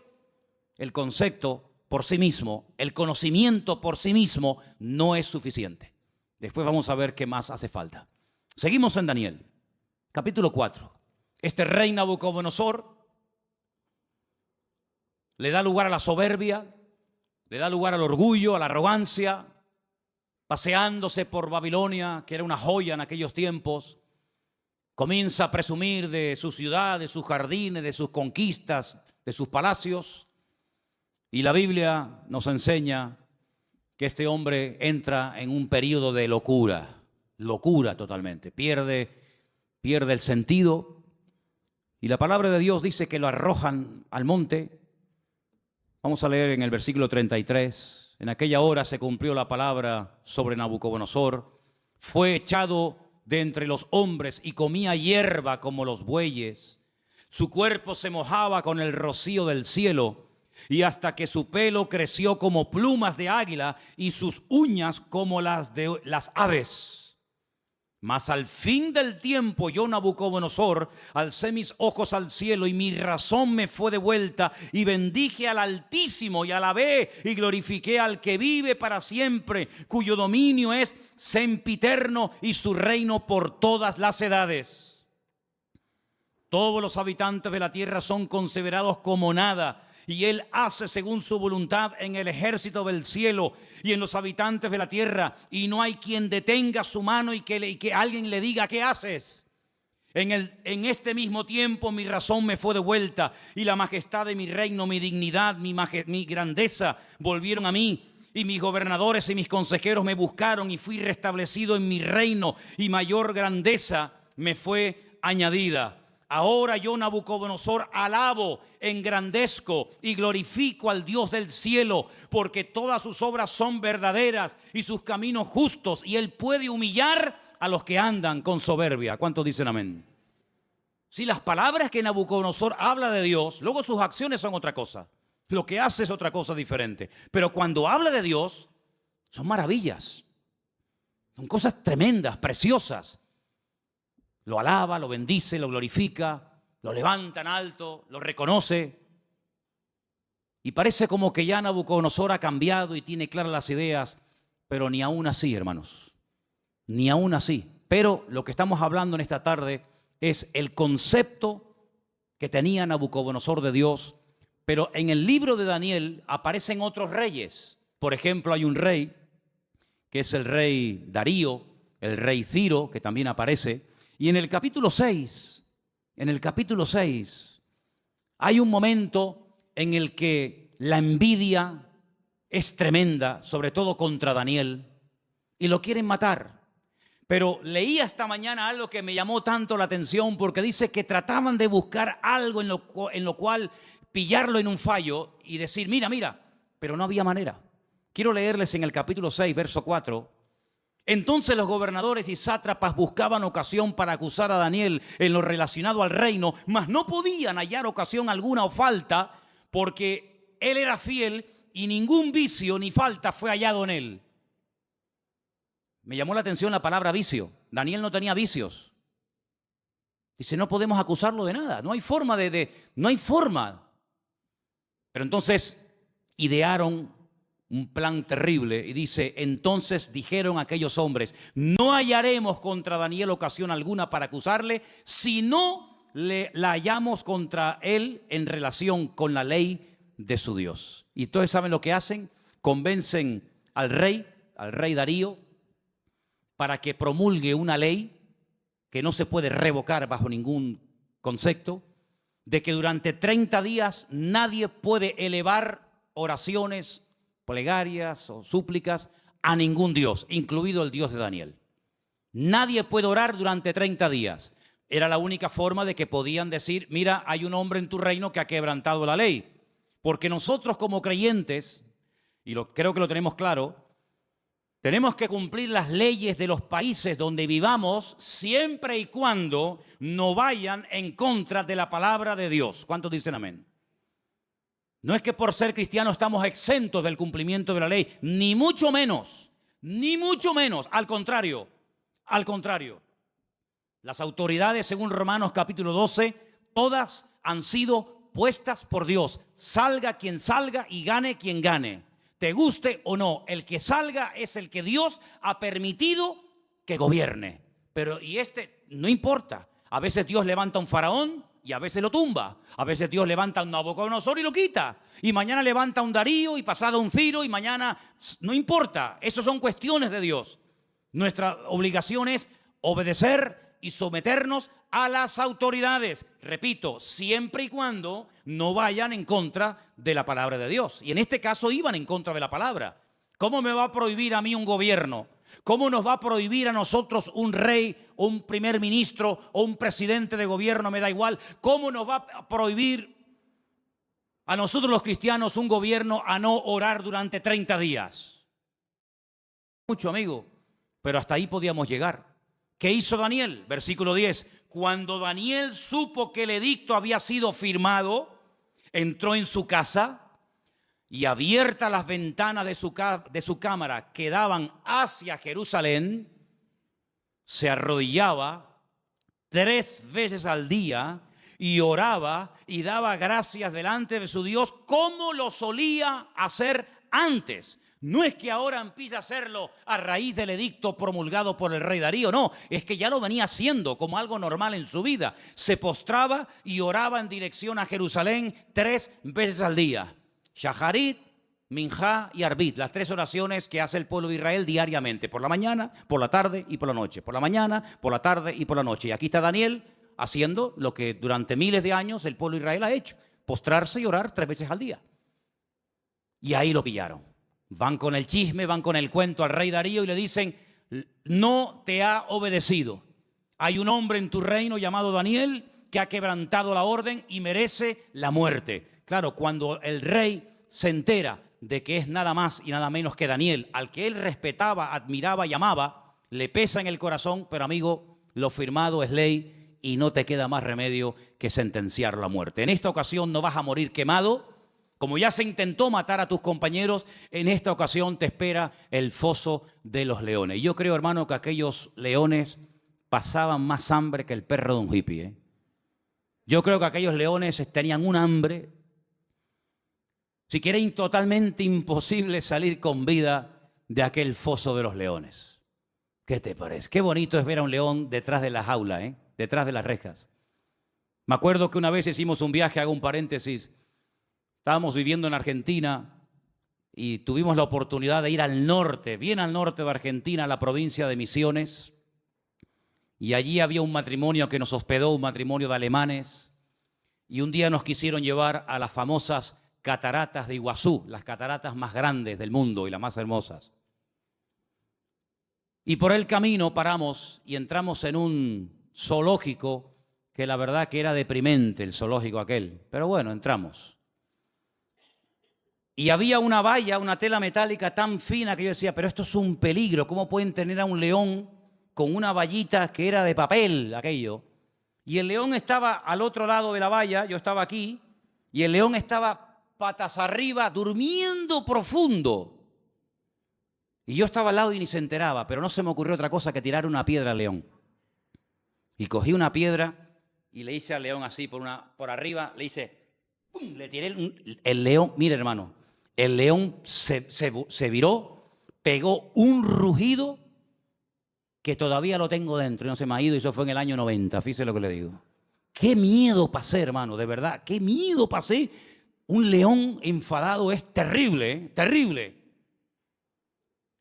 el concepto por sí mismo, el conocimiento por sí mismo no es suficiente. Después vamos a ver qué más hace falta. Seguimos en Daniel, capítulo 4. Este rey Nabucodonosor le da lugar a la soberbia, le da lugar al orgullo, a la arrogancia, paseándose por Babilonia, que era una joya en aquellos tiempos. Comienza a presumir de su ciudad, de sus jardines, de sus conquistas, de sus palacios. Y la Biblia nos enseña que este hombre entra en un periodo de locura totalmente. Pierde el sentido. Y la palabra de Dios dice que lo arrojan al monte. Vamos a leer en el versículo 33. En aquella hora se cumplió la palabra sobre Nabucodonosor. Fue echado de entre los hombres y comía hierba como los bueyes. Su cuerpo se mojaba con el rocío del cielo. Y hasta que su pelo creció como plumas de águila y sus uñas como las de las aves. Mas al fin del tiempo yo, Nabucodonosor, alcé mis ojos al cielo y mi razón me fue devuelta y bendije al Altísimo y alabé y glorifiqué al que vive para siempre, cuyo dominio es sempiterno y su reino por todas las edades. Todos los habitantes de la tierra son considerados como nada. Y Él hace según su voluntad en el ejército del cielo y en los habitantes de la tierra. Y no hay quien detenga su mano y que alguien le diga, ¿qué haces? En este mismo tiempo mi razón me fue devuelta y la majestad de mi reino, mi dignidad, mi grandeza volvieron a mí. Y mis gobernadores y mis consejeros me buscaron y fui restablecido en mi reino y mayor grandeza me fue añadida. Ahora yo, Nabucodonosor, alabo, engrandezco y glorifico al Dios del cielo, porque todas sus obras son verdaderas y sus caminos justos, y Él puede humillar a los que andan con soberbia. ¿Cuántos dicen amén? Si las palabras que Nabucodonosor habla de Dios, luego sus acciones son otra cosa. Lo que hace es otra cosa diferente. Pero cuando habla de Dios, son maravillas. Son cosas tremendas, preciosas. Lo alaba, lo bendice, lo glorifica, lo levanta en alto, lo reconoce. Y parece como que ya Nabucodonosor ha cambiado y tiene claras las ideas, pero ni aún así, hermanos, ni aún así. Pero lo que estamos hablando en esta tarde es el concepto que tenía Nabucodonosor de Dios. Pero en el libro de Daniel aparecen otros reyes. Por ejemplo, hay un rey, que es el rey Darío, el rey Ciro, que también aparece. Y en el capítulo 6, hay un momento en el que la envidia es tremenda, sobre todo contra Daniel, y lo quieren matar. Pero leí esta mañana algo que me llamó tanto la atención, porque dice que trataban de buscar algo en lo cual pillarlo en un fallo y decir, mira, pero no había manera. Quiero leerles en el capítulo 6, verso 4, Entonces los gobernadores y sátrapas buscaban ocasión para acusar a Daniel en lo relacionado al reino, mas no podían hallar ocasión alguna o falta, porque él era fiel y ningún vicio ni falta fue hallado en él. Me llamó la atención la palabra vicio. Daniel no tenía vicios. Dice, no podemos acusarlo de nada. No hay forma no hay forma. Pero entonces idearon un plan terrible y dice, entonces dijeron aquellos hombres, no hallaremos contra Daniel ocasión alguna para acusarle, si no la hallamos contra él en relación con la ley de su Dios. Y entonces, ¿saben lo que hacen? Convencen al rey Darío, para que promulgue una ley que no se puede revocar bajo ningún concepto, de que durante 30 días nadie puede elevar oraciones, plegarias o súplicas a ningún Dios, incluido el Dios de Daniel. Nadie puede orar durante 30 días. Era la única forma de que podían decir, mira, hay un hombre en tu reino que ha quebrantado la ley. Porque nosotros como creyentes, y creo que lo tenemos claro, tenemos que cumplir las leyes de los países donde vivamos siempre y cuando no vayan en contra de la palabra de Dios. ¿Cuántos dicen amén? No es que por ser cristianos estamos exentos del cumplimiento de la ley, ni mucho menos, al contrario, Las autoridades, según Romanos capítulo 12, todas han sido puestas por Dios. Salga quien salga y gane quien gane. Te guste o no, el que salga es el que Dios ha permitido que gobierne. Pero no importa. A veces Dios levanta un faraón y a veces lo tumba. A veces Dios levanta un Nabucodonosor y lo quita. Y mañana levanta un Darío y pasado un Ciro y mañana... No importa, esas son cuestiones de Dios. Nuestra obligación es obedecer y someternos a las autoridades. Repito, siempre y cuando no vayan en contra de la palabra de Dios. Y en este caso iban en contra de la palabra. ¿Cómo me va a prohibir a mí un gobierno? ¿Cómo nos va a prohibir a nosotros un rey, o un primer ministro o un presidente de gobierno? Me da igual. ¿Cómo nos va a prohibir a nosotros los cristianos un gobierno a no orar durante 30 días? Mucho, amigo, pero hasta ahí podíamos llegar. ¿Qué hizo Daniel? Versículo 10. Cuando Daniel supo que el edicto había sido firmado, entró en su casa y abiertas las ventanas de su cámara que daban hacia Jerusalén, se arrodillaba 3 veces al día y oraba y daba gracias delante de su Dios como lo solía hacer antes. No es que ahora empiece a hacerlo a raíz del edicto promulgado por el rey Darío, no, es que ya lo venía haciendo como algo normal en su vida. Se postraba y oraba en dirección a Jerusalén 3 veces al día. Shaharit, Minjá y Arbit, las 3 oraciones que hace el pueblo de Israel diariamente, por la mañana, por la tarde y por la noche. Por la mañana, por la tarde y por la noche. Y aquí está Daniel haciendo lo que durante miles de años el pueblo de Israel ha hecho, postrarse y orar 3 veces al día. Y ahí lo pillaron. Van con el chisme, van con el cuento al rey Darío y le dicen, no te ha obedecido. Hay un hombre en tu reino llamado Daniel que ha quebrantado la orden y merece la muerte. Claro, cuando el rey se entera de que es nada más y nada menos que Daniel, al que él respetaba, admiraba y amaba, le pesa en el corazón, pero amigo, lo firmado es ley y no te queda más remedio que sentenciar la muerte. En esta ocasión no vas a morir quemado. Como ya se intentó matar a tus compañeros, en esta ocasión te espera el foso de los leones. Yo creo, hermano, que aquellos leones pasaban más hambre que el perro de un hippie. Yo creo que aquellos leones tenían un hambre. Si que era totalmente imposible salir con vida de aquel foso de los leones. ¿Qué te parece? Qué bonito es ver a un león detrás de la jaula, detrás de las rejas. Me acuerdo que una vez hicimos un viaje, hago un paréntesis. Estábamos viviendo en Argentina y tuvimos la oportunidad de ir al norte, bien al norte de Argentina, a la provincia de Misiones. Y allí había un matrimonio que nos hospedó, un matrimonio de alemanes. Y un día nos quisieron llevar a las famosas cataratas de Iguazú, las cataratas más grandes del mundo y las más hermosas. Y por el camino paramos y entramos en un zoológico que la verdad que era deprimente, el zoológico aquel. Pero bueno, entramos. Y había una valla, una tela metálica tan fina que yo decía, pero esto es un peligro. ¿Cómo pueden tener a un león con una vallita que era de papel, aquello? Y el león estaba al otro lado de la valla, yo estaba aquí, y el león estaba patas arriba, durmiendo profundo. Y yo estaba al lado y ni se enteraba, pero no se me ocurrió otra cosa que tirar una piedra al león. Y cogí una piedra y le hice al león así por arriba, le hice, ¡pum! Le tiré el león, mire hermano, el león se viró, pegó un rugido que todavía lo tengo dentro y no se me ha ido, y eso fue en el año 90, fíjese lo que le digo. Qué miedo pasé, hermano, de verdad, qué miedo pasé. Un león enfadado es terrible, ¿eh? Terrible.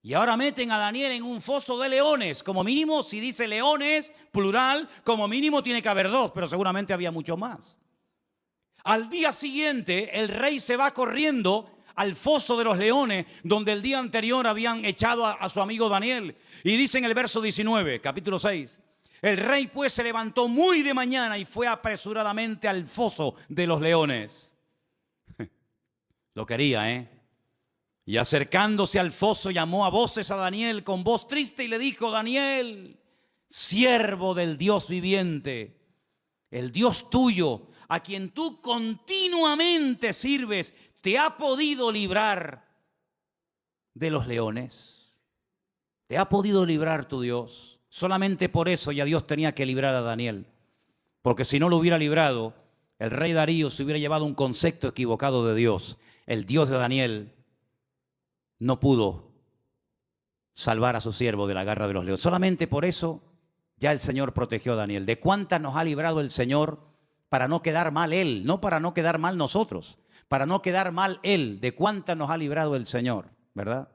Y ahora meten a Daniel en un foso de leones. Como mínimo, si dice leones, plural, como mínimo tiene que haber dos, pero seguramente había mucho más. Al día siguiente, el rey se va corriendo al foso de los leones, donde el día anterior habían echado a su amigo Daniel. Y dice en el verso 19, capítulo 6, el rey pues se levantó muy de mañana y fue apresuradamente al foso de los leones. Lo quería, ¿eh? Y acercándose al foso llamó a voces a Daniel con voz triste y le dijo, Daniel, siervo del Dios viviente, el Dios tuyo, a quien tú continuamente sirves, ¿te ha podido librar de los leones? ¿Te ha podido librar tu Dios? Solamente por eso ya Dios tenía que librar a Daniel. Porque si no lo hubiera librado, el rey Darío se hubiera llevado un concepto equivocado de Dios. El Dios de Daniel no pudo salvar a su siervo de la garra de los leones. Solamente por eso ya el Señor protegió a Daniel. ¿De cuántas nos ha librado el Señor para no quedar mal Él? No para no quedar mal nosotros, para no quedar mal Él. ¿De cuántas nos ha librado el Señor? ¿Verdad?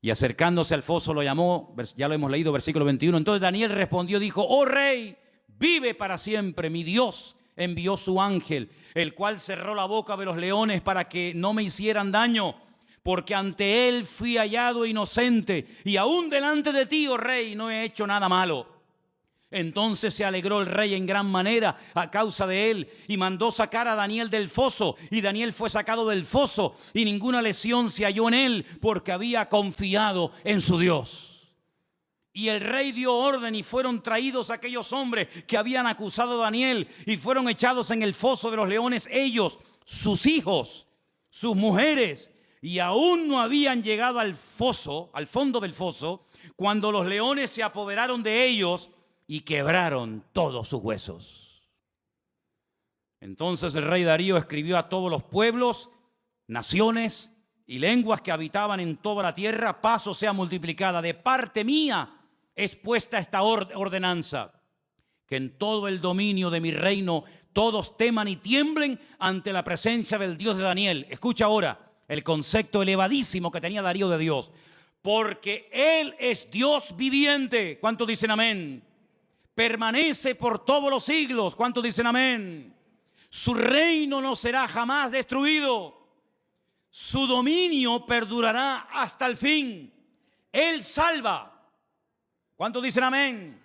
Y acercándose al foso lo llamó, ya lo hemos leído, versículo 21. Entonces Daniel respondió, dijo, oh rey, vive para siempre, mi Dios envió su ángel, el cual cerró la boca de los leones para que no me hicieran daño, porque ante él fui hallado inocente, y aún delante de ti, oh rey, no he hecho nada malo. Entonces se alegró el rey en gran manera a causa de él, y mandó sacar a Daniel del foso, y Daniel fue sacado del foso, y ninguna lesión se halló en él, porque había confiado en su Dios. Y el rey dio orden, y fueron traídos aquellos hombres que habían acusado a Daniel, y fueron echados en el foso de los leones, ellos, sus hijos, sus mujeres, y aún no habían llegado al foso, al fondo del foso, cuando los leones se apoderaron de ellos y quebraron todos sus huesos. Entonces el rey Darío escribió a todos los pueblos, naciones y lenguas que habitaban en toda la tierra, paz o sea multiplicada, de parte mía es puesta esta ordenanza, que en todo el dominio de mi reino todos teman y tiemblen ante la presencia del Dios de Daniel. Escucha ahora el concepto elevadísimo que tenía Darío de Dios. Porque Él es Dios viviente. ¿Cuántos dicen amén? Permanece por todos los siglos. ¿Cuántos dicen amén? Su reino no será jamás destruido. Su dominio perdurará hasta el fin. Él salva. ¿Cuántos dicen amén?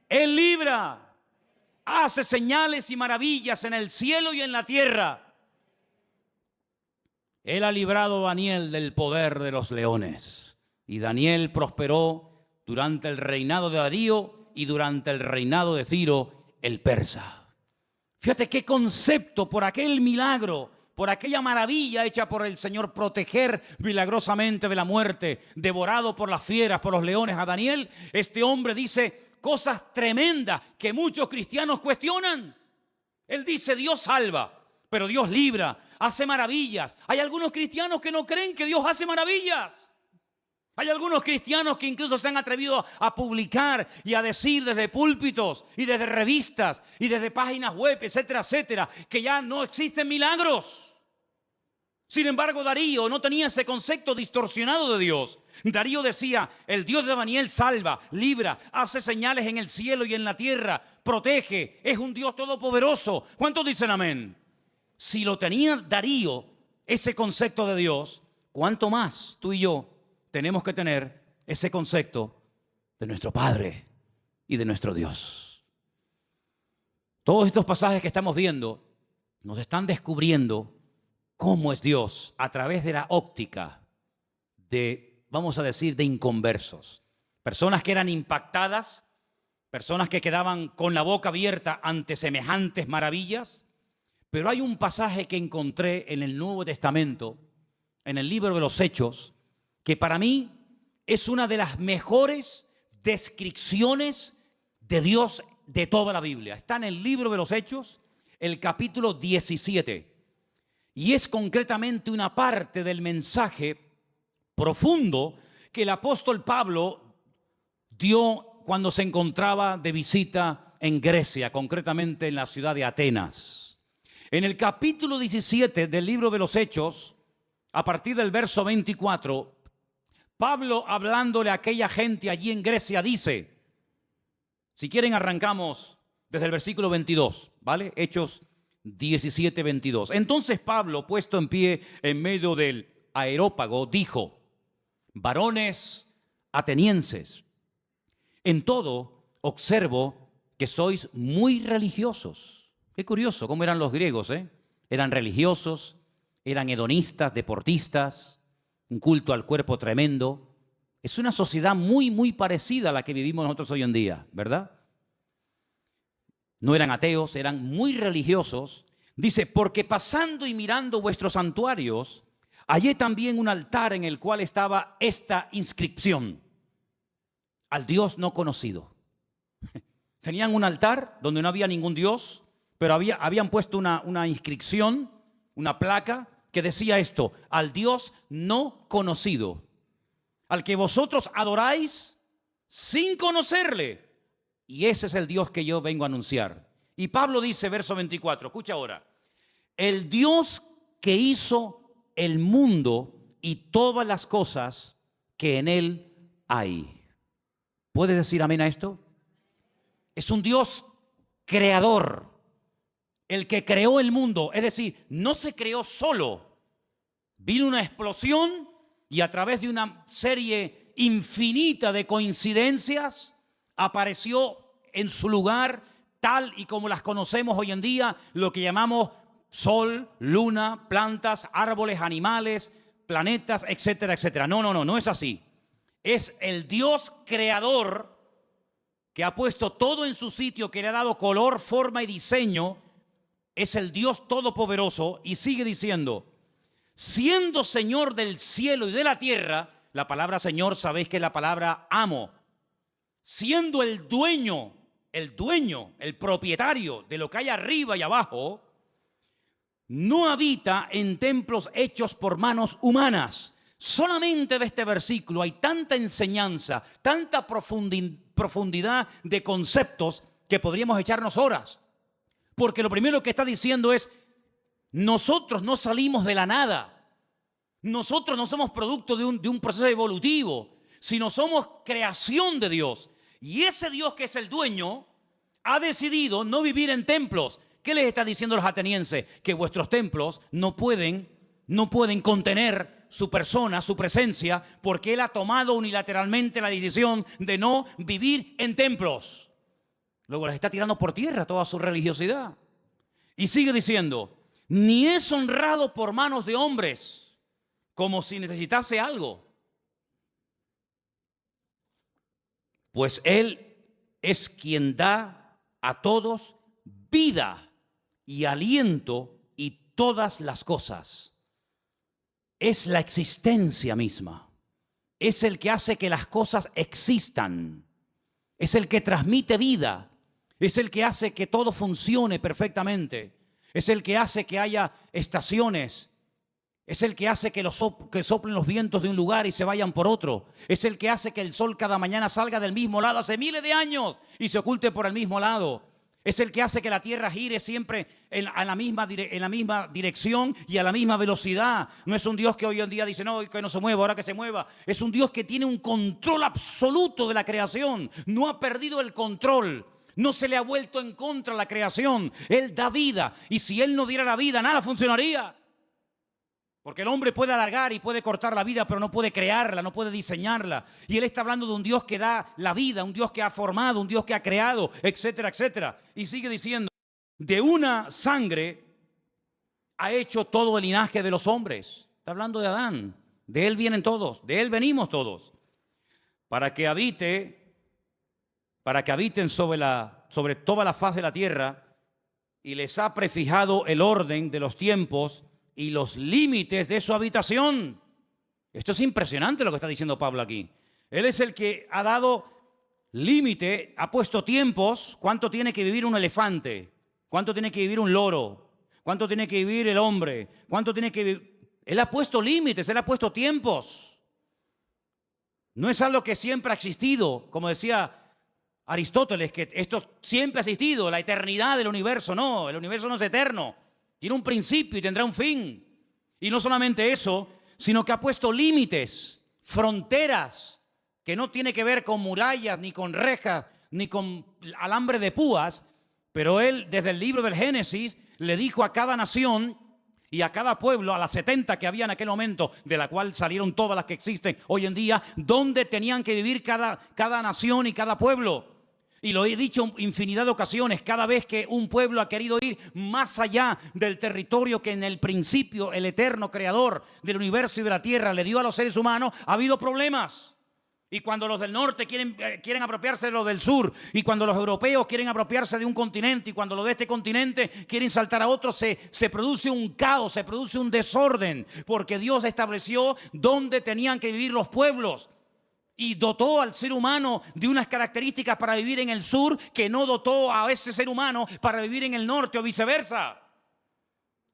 Él libra. Hace señales y maravillas en el cielo y en la tierra. Él ha librado a Daniel del poder de los leones. Y Daniel prosperó durante el reinado de Darío y durante el reinado de Ciro, el persa. Fíjate qué concepto, por aquel milagro, por aquella maravilla hecha por el Señor, proteger milagrosamente de la muerte, devorado por las fieras, por los leones a Daniel. Este hombre dice cosas tremendas que muchos cristianos cuestionan. Él dice, Dios salva, pero Dios libra, hace maravillas. Hay algunos cristianos que no creen que Dios hace maravillas. Hay algunos cristianos que incluso se han atrevido a publicar y a decir desde púlpitos y desde revistas y desde páginas web, etcétera, etcétera, que ya no existen milagros. Sin embargo, Darío no tenía ese concepto distorsionado de Dios. Darío decía, el Dios de Daniel salva, libra, hace señales en el cielo y en la tierra, protege, es un Dios todopoderoso. ¿Cuántos dicen amén? Si lo tenía Darío, ese concepto de Dios, ¿cuánto más tú y yo tenemos que tener ese concepto de nuestro Padre y de nuestro Dios? Todos estos pasajes que estamos viendo nos están descubriendo cómo es Dios a través de la óptica de, vamos a decir, de inconversos. Personas que eran impactadas, personas que quedaban con la boca abierta ante semejantes maravillas. Pero hay un pasaje que encontré en el Nuevo Testamento, en el libro de los Hechos, que para mí es una de las mejores descripciones de Dios de toda la Biblia. Está en el libro de los Hechos, el capítulo 17. Y es concretamente una parte del mensaje profundo que el apóstol Pablo dio cuando se encontraba de visita en Grecia, concretamente en la ciudad de Atenas. En el capítulo 17 del libro de los Hechos, a partir del verso 24, Pablo, hablándole a aquella gente allí en Grecia, dice, si quieren arrancamos desde el versículo 22, ¿vale? Hechos 17, 22. Entonces Pablo, puesto en pie en medio del aerópago, dijo, varones atenienses, en todo observo que sois muy religiosos. Qué curioso cómo eran los griegos, ¿eh? Eran religiosos, eran hedonistas, deportistas, un culto al cuerpo tremendo. Es una sociedad muy, muy parecida a la que vivimos nosotros hoy en día, ¿verdad? No eran ateos, eran muy religiosos. Dice, porque pasando y mirando vuestros santuarios, hallé también un altar en el cual estaba esta inscripción, al Dios no conocido. Tenían un altar donde no había ningún Dios, pero habían puesto una inscripción, una placa que decía esto, al Dios no conocido, al que vosotros adoráis sin conocerle. Y ese es el Dios que yo vengo a anunciar. Y Pablo dice, verso 24, escucha ahora, el Dios que hizo el mundo y todas las cosas que en él hay. ¿Puedes decir amén a esto? Es un Dios creador. El que creó el mundo, es decir, no se creó solo. Vino una explosión y a través de una serie infinita de coincidencias apareció en su lugar, tal y como las conocemos hoy en día, lo que llamamos sol, luna, plantas, árboles, animales, planetas, etcétera, etcétera. No es así. Es el Dios creador que ha puesto todo en su sitio, que le ha dado color, forma y diseño. Es el Dios todopoderoso y sigue diciendo, siendo Señor del cielo y de la tierra, la palabra Señor sabéis que es la palabra amo, siendo el dueño, el propietario de lo que hay arriba y abajo, no habita en templos hechos por manos humanas. Solamente de este versículo hay tanta enseñanza, tanta profundidad de conceptos que podríamos echarnos horas. Porque lo primero que está diciendo es, nosotros no salimos de la nada. Nosotros no somos producto de un proceso evolutivo, sino somos creación de Dios. Y ese Dios que es el dueño ha decidido no vivir en templos. ¿Qué les está diciendo a los atenienses? Que vuestros templos no pueden contener su persona, su presencia, porque Él ha tomado unilateralmente la decisión de no vivir en templos. Luego les está tirando por tierra toda su religiosidad. Y sigue diciendo, ni es honrado por manos de hombres, como si necesitase algo. Pues Él es quien da a todos vida y aliento y todas las cosas. Es la existencia misma. Es el que hace que las cosas existan. Es el que transmite vida. Es el que hace que todo funcione perfectamente. Es el que hace que haya estaciones. Es el que hace que soplen los vientos de un lugar y se vayan por otro. Es el que hace que el sol cada mañana salga del mismo lado hace miles de años y se oculte por el mismo lado. Es el que hace que la tierra gire siempre en la misma dirección y a la misma velocidad. No es un Dios que hoy en día dice, no, que no se mueva, ahora que se mueva. Es un Dios que tiene un control absoluto de la creación. No ha perdido el control. No se le ha vuelto en contra la creación. Él da vida. Y si Él no diera la vida, nada funcionaría. Porque el hombre puede alargar y puede cortar la vida, pero no puede crearla, no puede diseñarla. Y Él está hablando de un Dios que da la vida, un Dios que ha formado, un Dios que ha creado, etcétera, etcétera. Y sigue diciendo, de una sangre ha hecho todo el linaje de los hombres. Está hablando de Adán. De él vienen todos, de él venimos todos. Para que habiten sobre toda la faz de la tierra, y les ha prefijado el orden de los tiempos y los límites de su habitación. Esto es impresionante lo que está diciendo Pablo aquí. Él es el que ha dado límite, ha puesto tiempos. ¿Cuánto tiene que vivir un elefante? ¿Cuánto tiene que vivir un loro? ¿Cuánto tiene que vivir el hombre? ¿Cuánto tiene que vivir? Él ha puesto límites, él ha puesto tiempos. No es algo que siempre ha existido, como decía Aristóteles, que esto siempre ha existido, la eternidad del universo. No, el universo no es eterno. Tiene un principio y tendrá un fin. Y no solamente eso, sino que ha puesto límites, fronteras, que no tiene que ver con murallas, ni con rejas, ni con alambre de púas. Pero él, desde el libro del Génesis, le dijo a cada nación y a cada pueblo, a las 70 que había en aquel momento, de la cual salieron todas las que existen hoy en día, dónde tenían que vivir cada nación y cada pueblo. Y lo he dicho infinidad de ocasiones, cada vez que un pueblo ha querido ir más allá del territorio que en el principio el eterno creador del universo y de la tierra le dio a los seres humanos, ha habido problemas. Y cuando los del norte quieren apropiarse de los del sur, y cuando los europeos quieren apropiarse de un continente, y cuando los de este continente quieren saltar a otro, se produce un caos, se produce un desorden, porque Dios estableció dónde tenían que vivir los pueblos. Y dotó al ser humano de unas características para vivir en el sur que no dotó a ese ser humano para vivir en el norte o viceversa.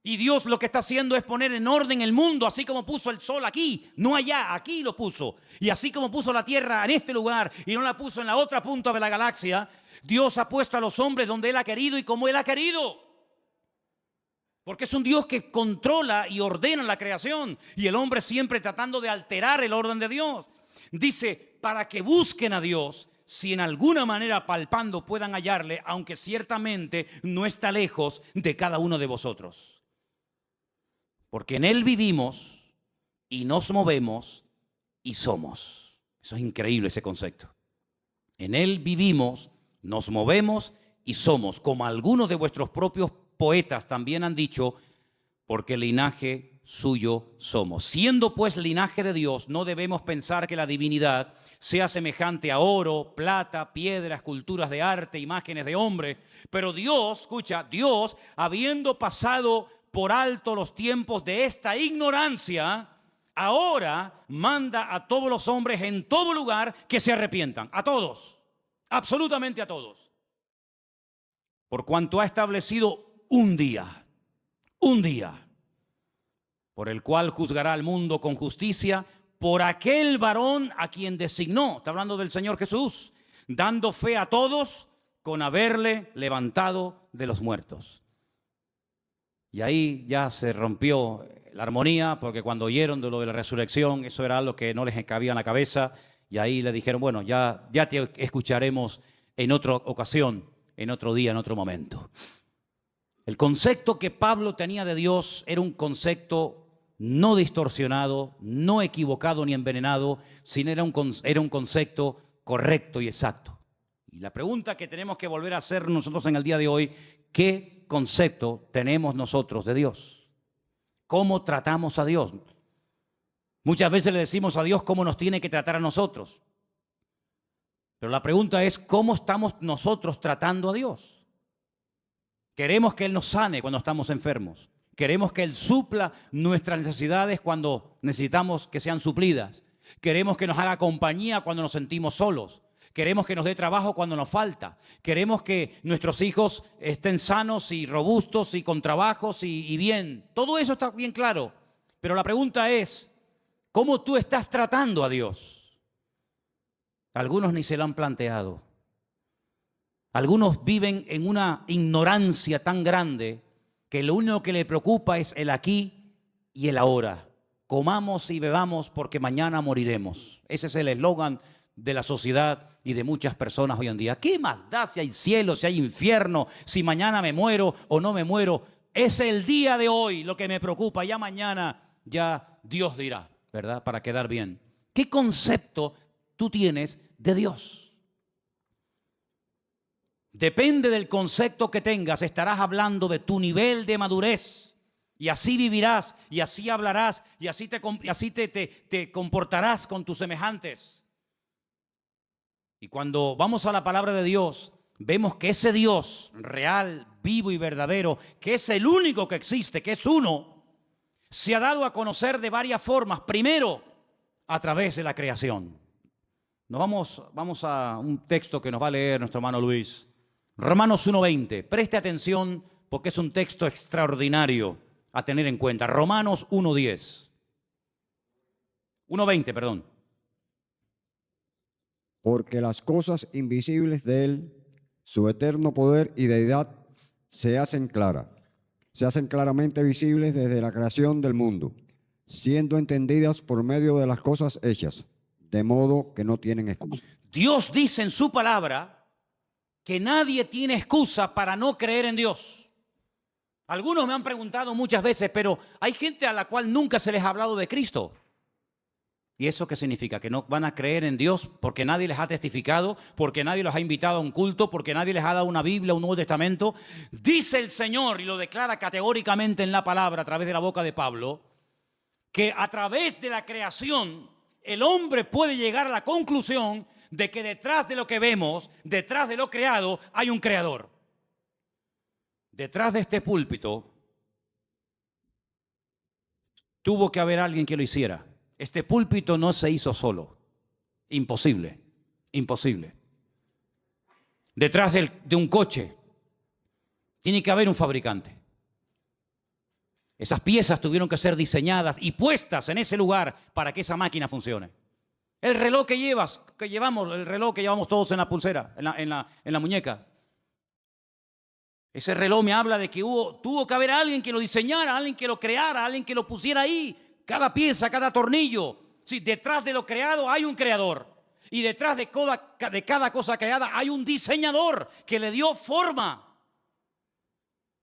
Y Dios lo que está haciendo es poner en orden el mundo, así como puso el sol aquí, no allá, aquí lo puso. Y así como puso la tierra en este lugar y no la puso en la otra punta de la galaxia, Dios ha puesto a los hombres donde Él ha querido y como Él ha querido. Porque es un Dios que controla y ordena la creación, y el hombre siempre tratando de alterar el orden de Dios. Dice, para que busquen a Dios, si en alguna manera palpando puedan hallarle, aunque ciertamente no está lejos de cada uno de vosotros. Porque en Él vivimos y nos movemos y somos. Eso es increíble, ese concepto. En Él vivimos, nos movemos y somos, como algunos de vuestros propios poetas también han dicho, porque linaje suyo somos. Siendo pues linaje de Dios, no debemos pensar que la divinidad sea semejante a oro, plata, piedra, esculturas de arte, imágenes de hombre. Pero Dios, escucha, Dios, habiendo pasado por alto los tiempos de esta ignorancia, ahora manda a todos los hombres en todo lugar que se arrepientan. A todos, absolutamente a todos. Por cuanto ha establecido un día, por el cual juzgará al mundo con justicia, por aquel varón a quien designó, está hablando del Señor Jesús, dando fe a todos con haberle levantado de los muertos. Y ahí ya se rompió la armonía, porque cuando oyeron de lo de la resurrección, eso era algo que no les cabía en la cabeza, y ahí le dijeron, bueno, ya te escucharemos en otra ocasión, en otro día, en otro momento. El concepto que Pablo tenía de Dios era un concepto no distorsionado, no equivocado ni envenenado, sino era un concepto correcto y exacto. Y la pregunta que tenemos que volver a hacer nosotros en el día de hoy, ¿qué concepto tenemos nosotros de Dios? ¿Cómo tratamos a Dios? Muchas veces le decimos a Dios cómo nos tiene que tratar a nosotros. Pero la pregunta es, ¿cómo estamos nosotros tratando a Dios? Queremos que Él nos sane cuando estamos enfermos. Queremos que Él supla nuestras necesidades cuando necesitamos que sean suplidas. Queremos que nos haga compañía cuando nos sentimos solos. Queremos que nos dé trabajo cuando nos falta. Queremos que nuestros hijos estén sanos y robustos y con trabajos y bien. Todo eso está bien claro. Pero la pregunta es, ¿cómo tú estás tratando a Dios? Algunos ni se lo han planteado. Algunos viven en una ignorancia tan grande que lo único que le preocupa es el aquí y el ahora. Comamos y bebamos porque mañana moriremos. Ese es el eslogan de la sociedad y de muchas personas hoy en día. ¿Qué más da si hay cielo, si hay infierno, si mañana me muero o no me muero? Es el día de hoy lo que me preocupa. Ya mañana ya Dios dirá, ¿verdad? Para quedar bien. ¿Qué concepto tú tienes de Dios? Depende del concepto que tengas, estarás hablando de tu nivel de madurez Y así vivirás, y así hablarás, y así te comportarás con tus semejantes. Y cuando vamos a la palabra de Dios, vemos que ese Dios real, vivo y verdadero, que es el único que existe, que es uno, se ha dado a conocer de varias formas. Primero, a través de la creación. Vamos a un texto que nos va a leer nuestro hermano Luis. Romanos 1:20. Preste atención porque es un texto extraordinario a tener en cuenta. Romanos 1:10. 1:20, perdón. Porque las cosas invisibles de Él, su eterno poder y deidad, se hacen claramente visibles desde la creación del mundo, siendo entendidas por medio de las cosas hechas, de modo que no tienen excusa. Dios dice en su palabra que nadie tiene excusa para no creer en Dios. Algunos me han preguntado muchas veces, pero hay gente a la cual nunca se les ha hablado de Cristo. ¿Y eso qué significa? ¿Que no van a creer en Dios porque nadie les ha testificado, porque nadie los ha invitado a un culto, porque nadie les ha dado una Biblia, un Nuevo Testamento? Dice el Señor, y lo declara categóricamente en la palabra a través de la boca de Pablo, que a través de la creación el hombre puede llegar a la conclusión de que detrás de lo que vemos, detrás de lo creado, hay un creador. Detrás de este púlpito tuvo que haber alguien que lo hiciera. Este púlpito no se hizo solo. Imposible, imposible. Detrás de un coche tiene que haber un fabricante. Esas piezas tuvieron que ser diseñadas y puestas en ese lugar para que esa máquina funcione. El reloj que llevamos, el reloj que llevamos todos en la pulsera, en la muñeca. Ese reloj me habla de que tuvo que haber alguien que lo diseñara, alguien que lo creara, alguien que lo pusiera ahí. Cada pieza, cada tornillo. Sí, detrás de lo creado hay un creador. Y detrás de cada cosa creada hay un diseñador que le dio forma.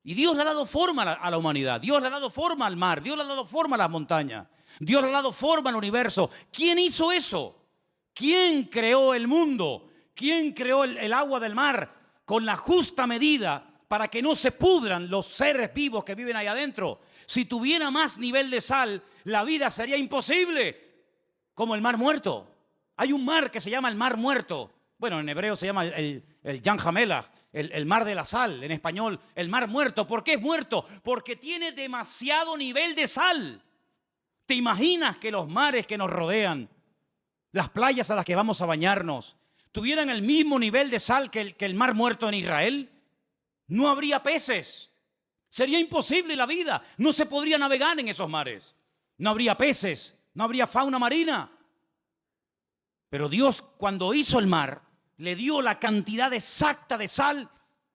Y Dios le ha dado forma a la humanidad. Dios le ha dado forma al mar. Dios le ha dado forma a las montañas. Dios le ha dado forma al universo. ¿Quién hizo eso? ¿Quién creó el mundo? ¿Quién creó el agua del mar con la justa medida para que no se pudran los seres vivos que viven ahí adentro? Si tuviera más nivel de sal, la vida sería imposible, como el mar muerto. Hay un mar que se llama el mar muerto. Bueno, en hebreo se llama el Yam HaMelach, el mar de la sal. En español, el mar muerto. ¿Por qué es muerto? Porque tiene demasiado nivel de sal. ¿Te imaginas que los mares que nos rodean, las playas a las que vamos a bañarnos, tuvieran el mismo nivel de sal que el mar muerto en Israel? No habría peces. Sería imposible la vida. No se podría navegar en esos mares. No habría peces. No habría fauna marina. Pero Dios, cuando hizo el mar, le dio la cantidad exacta de sal,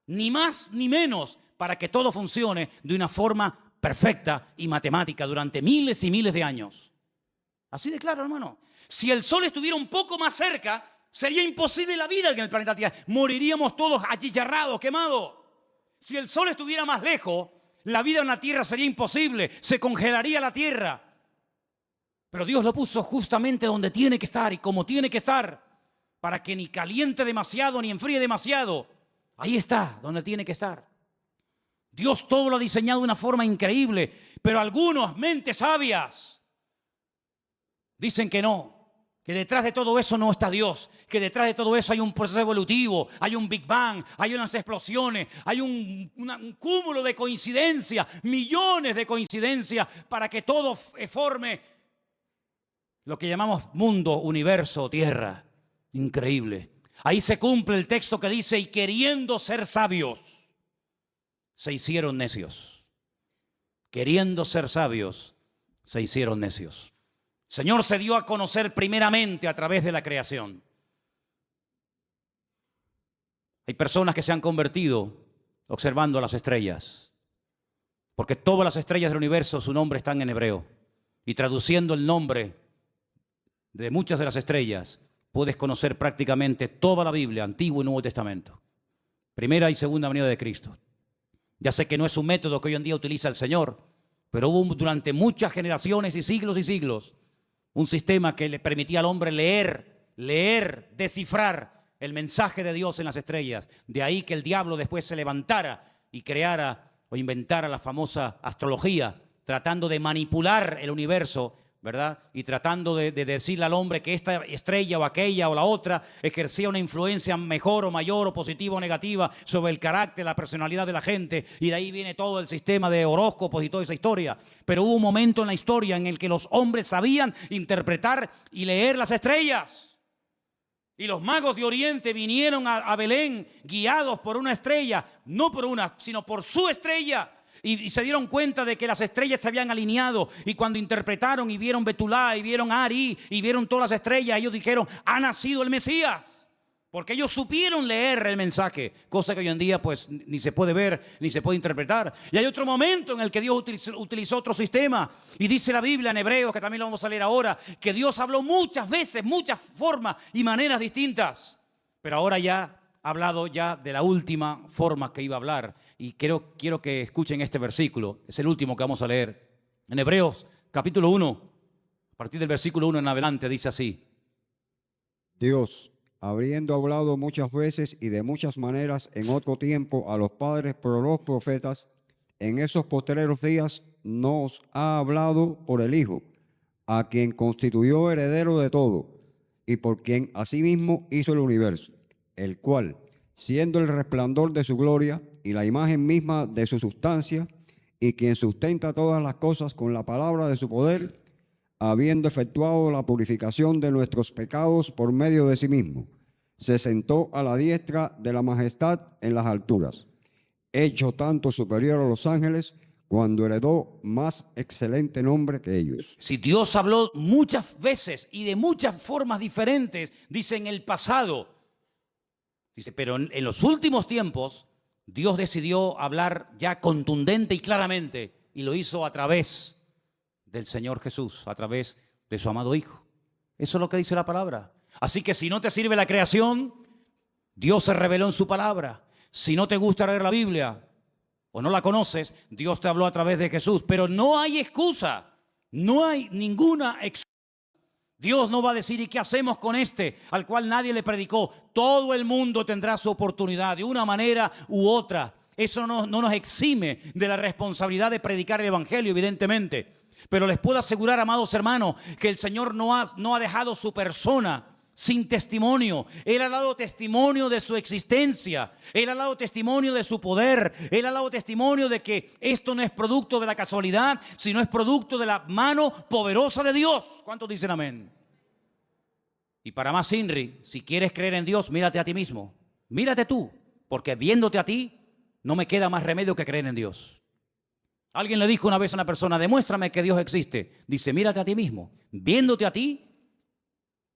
ni más ni menos, para que todo funcione de una forma perfecta y matemática durante miles y miles de años. Así de claro, hermano. Si el sol estuviera un poco más cerca, sería imposible la vida en el planeta Tierra. Moriríamos todos achicharrados, quemados. Si el sol estuviera más lejos, la vida en la tierra sería imposible, se congelaría la tierra. Pero Dios lo puso justamente donde tiene que estar y como tiene que estar, para que ni caliente demasiado ni enfríe demasiado. Ahí está, donde tiene que estar. Dios todo lo ha diseñado de una forma increíble, pero algunos, mentes sabias, dicen que no. Que detrás de todo eso no está Dios, que detrás de todo eso hay un proceso evolutivo, hay un Big Bang, hay unas explosiones, hay un cúmulo de coincidencias, millones de coincidencias para que todo forme lo que llamamos mundo, universo, tierra. Increíble. Ahí se cumple el texto que dice, y queriendo ser sabios, se hicieron necios. Queriendo ser sabios, se hicieron necios. Señor se dio a conocer primeramente a través de la creación. Hay personas que se han convertido observando las estrellas, porque todas las estrellas del universo, su nombre está en hebreo. Y traduciendo el nombre de muchas de las estrellas, puedes conocer prácticamente toda la Biblia, Antiguo y Nuevo Testamento. Primera y segunda venida de Cristo. Ya sé que no es un método que hoy en día utiliza el Señor, pero hubo durante muchas generaciones y siglos, un sistema que le permitía al hombre leer, descifrar el mensaje de Dios en las estrellas. De ahí que el diablo después se levantara y creara o inventara la famosa astrología tratando de manipular el universo, ¿verdad? Y tratando de decirle al hombre que esta estrella o aquella o la otra ejercía una influencia mejor o mayor o positiva o negativa sobre el carácter, la personalidad de la gente. Y de ahí viene todo el sistema de horóscopos y toda esa historia. Pero hubo un momento en la historia en el que los hombres sabían interpretar y leer las estrellas. Y los magos de Oriente vinieron a Belén guiados por una estrella, no por una, sino por su estrella. Y se dieron cuenta de que las estrellas se habían alineado. Y cuando interpretaron y vieron Betulá y vieron Ari y vieron todas las estrellas, ellos dijeron, ha nacido el Mesías. Porque ellos supieron leer el mensaje, cosa que hoy en día pues ni se puede ver, ni se puede interpretar. Y hay otro momento en el que Dios utilizó otro sistema. Y dice la Biblia en Hebreos, que también lo vamos a leer ahora, que Dios habló muchas veces, muchas formas y maneras distintas. Pero ahora ya ha hablado ya de la última forma que iba a hablar. Y quiero que escuchen este versículo. Es el último que vamos a leer. En Hebreos capítulo 1, a partir del versículo 1 en adelante, dice así. Dios, habiendo hablado muchas veces y de muchas maneras en otro tiempo a los padres por los profetas, en esos postreros días nos ha hablado por el Hijo, a quien constituyó heredero de todo, y por quien asimismo hizo el universo, el cual, siendo el resplandor de su gloria y la imagen misma de su sustancia, y quien sustenta todas las cosas con la palabra de su poder, habiendo efectuado la purificación de nuestros pecados por medio de sí mismo, se sentó a la diestra de la majestad en las alturas, hecho tanto superior a los ángeles, cuando heredó más excelente nombre que ellos. Si Dios habló muchas veces y de muchas formas diferentes, dice en el pasado, dice, pero en los últimos tiempos, Dios decidió hablar ya contundente y claramente, y lo hizo a través del Señor Jesús, a través de su amado Hijo. Eso es lo que dice la palabra. Así que si no te sirve la creación, Dios se reveló en su palabra. Si no te gusta leer la Biblia o no la conoces, Dios te habló a través de Jesús. Pero no hay excusa, no hay ninguna excusa. Dios no va a decir, ¿y qué hacemos con este al cual nadie le predicó? Todo el mundo tendrá su oportunidad de una manera u otra. Eso no nos exime de la responsabilidad de predicar el Evangelio, evidentemente. Pero les puedo asegurar, amados hermanos, que el Señor no ha dejado su persona sin testimonio. Él ha dado testimonio de su existencia. Él ha dado testimonio de su poder. Él ha dado testimonio de que esto no es producto de la casualidad, sino es producto de la mano poderosa de Dios. ¿Cuántos dicen amén? Y para más Inri, si quieres creer en Dios, mírate a ti mismo. Mírate tú, porque viéndote a ti, no me queda más remedio que creer en Dios. Alguien le dijo una vez a una persona, demuéstrame que Dios existe. Dice, mírate a ti mismo. Viéndote a ti,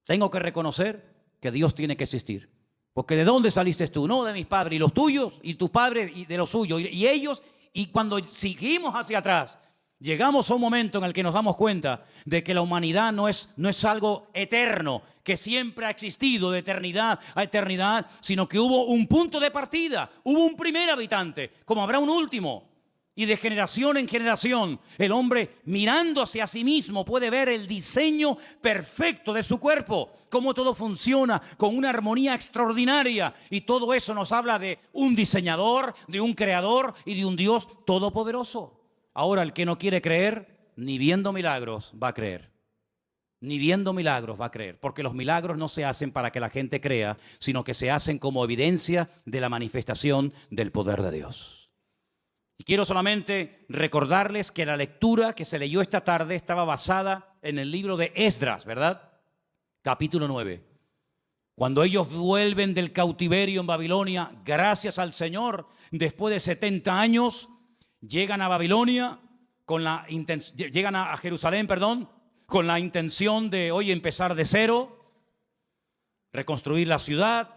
tengo que reconocer que Dios tiene que existir. Porque ¿de dónde saliste tú? No, de mis padres y los tuyos, y tus padres y de los suyos, y ellos. Y cuando seguimos hacia atrás, llegamos a un momento en el que nos damos cuenta de que la humanidad no es algo eterno, que siempre ha existido de eternidad a eternidad, sino que hubo un punto de partida, hubo un primer habitante, como habrá un último. Y de generación en generación, el hombre mirando hacia sí mismo puede ver el diseño perfecto de su cuerpo, cómo todo funciona con una armonía extraordinaria. Y todo eso nos habla de un diseñador, de un creador y de un Dios todopoderoso. Ahora, el que no quiere creer, ni viendo milagros va a creer. Ni viendo milagros va a creer, porque los milagros no se hacen para que la gente crea, sino que se hacen como evidencia de la manifestación del poder de Dios. Y quiero solamente recordarles que la lectura que se leyó esta tarde estaba basada en el libro de Esdras, ¿verdad? Capítulo 9. Cuando ellos vuelven del cautiverio en Babilonia, gracias al Señor, después de 70 años, llegan a Babilonia, llegan a Jerusalén, con la intención de hoy empezar de cero, reconstruir la ciudad,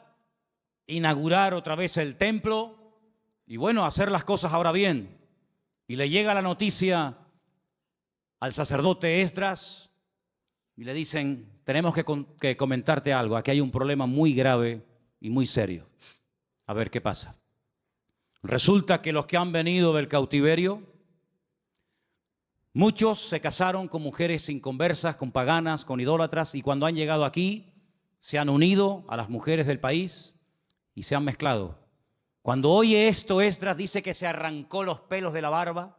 inaugurar otra vez el templo, y bueno, hacer las cosas ahora bien. Y le llega la noticia al sacerdote Esdras y le dicen, tenemos que comentarte algo. Aquí hay un problema muy grave y muy serio. A ver qué pasa. Resulta que los que han venido del cautiverio, muchos se casaron con mujeres inconversas, con paganas, con idólatras, y cuando han llegado aquí, se han unido a las mujeres del país y se han mezclado. Cuando oye esto, Esdras dice que se arrancó los pelos de la barba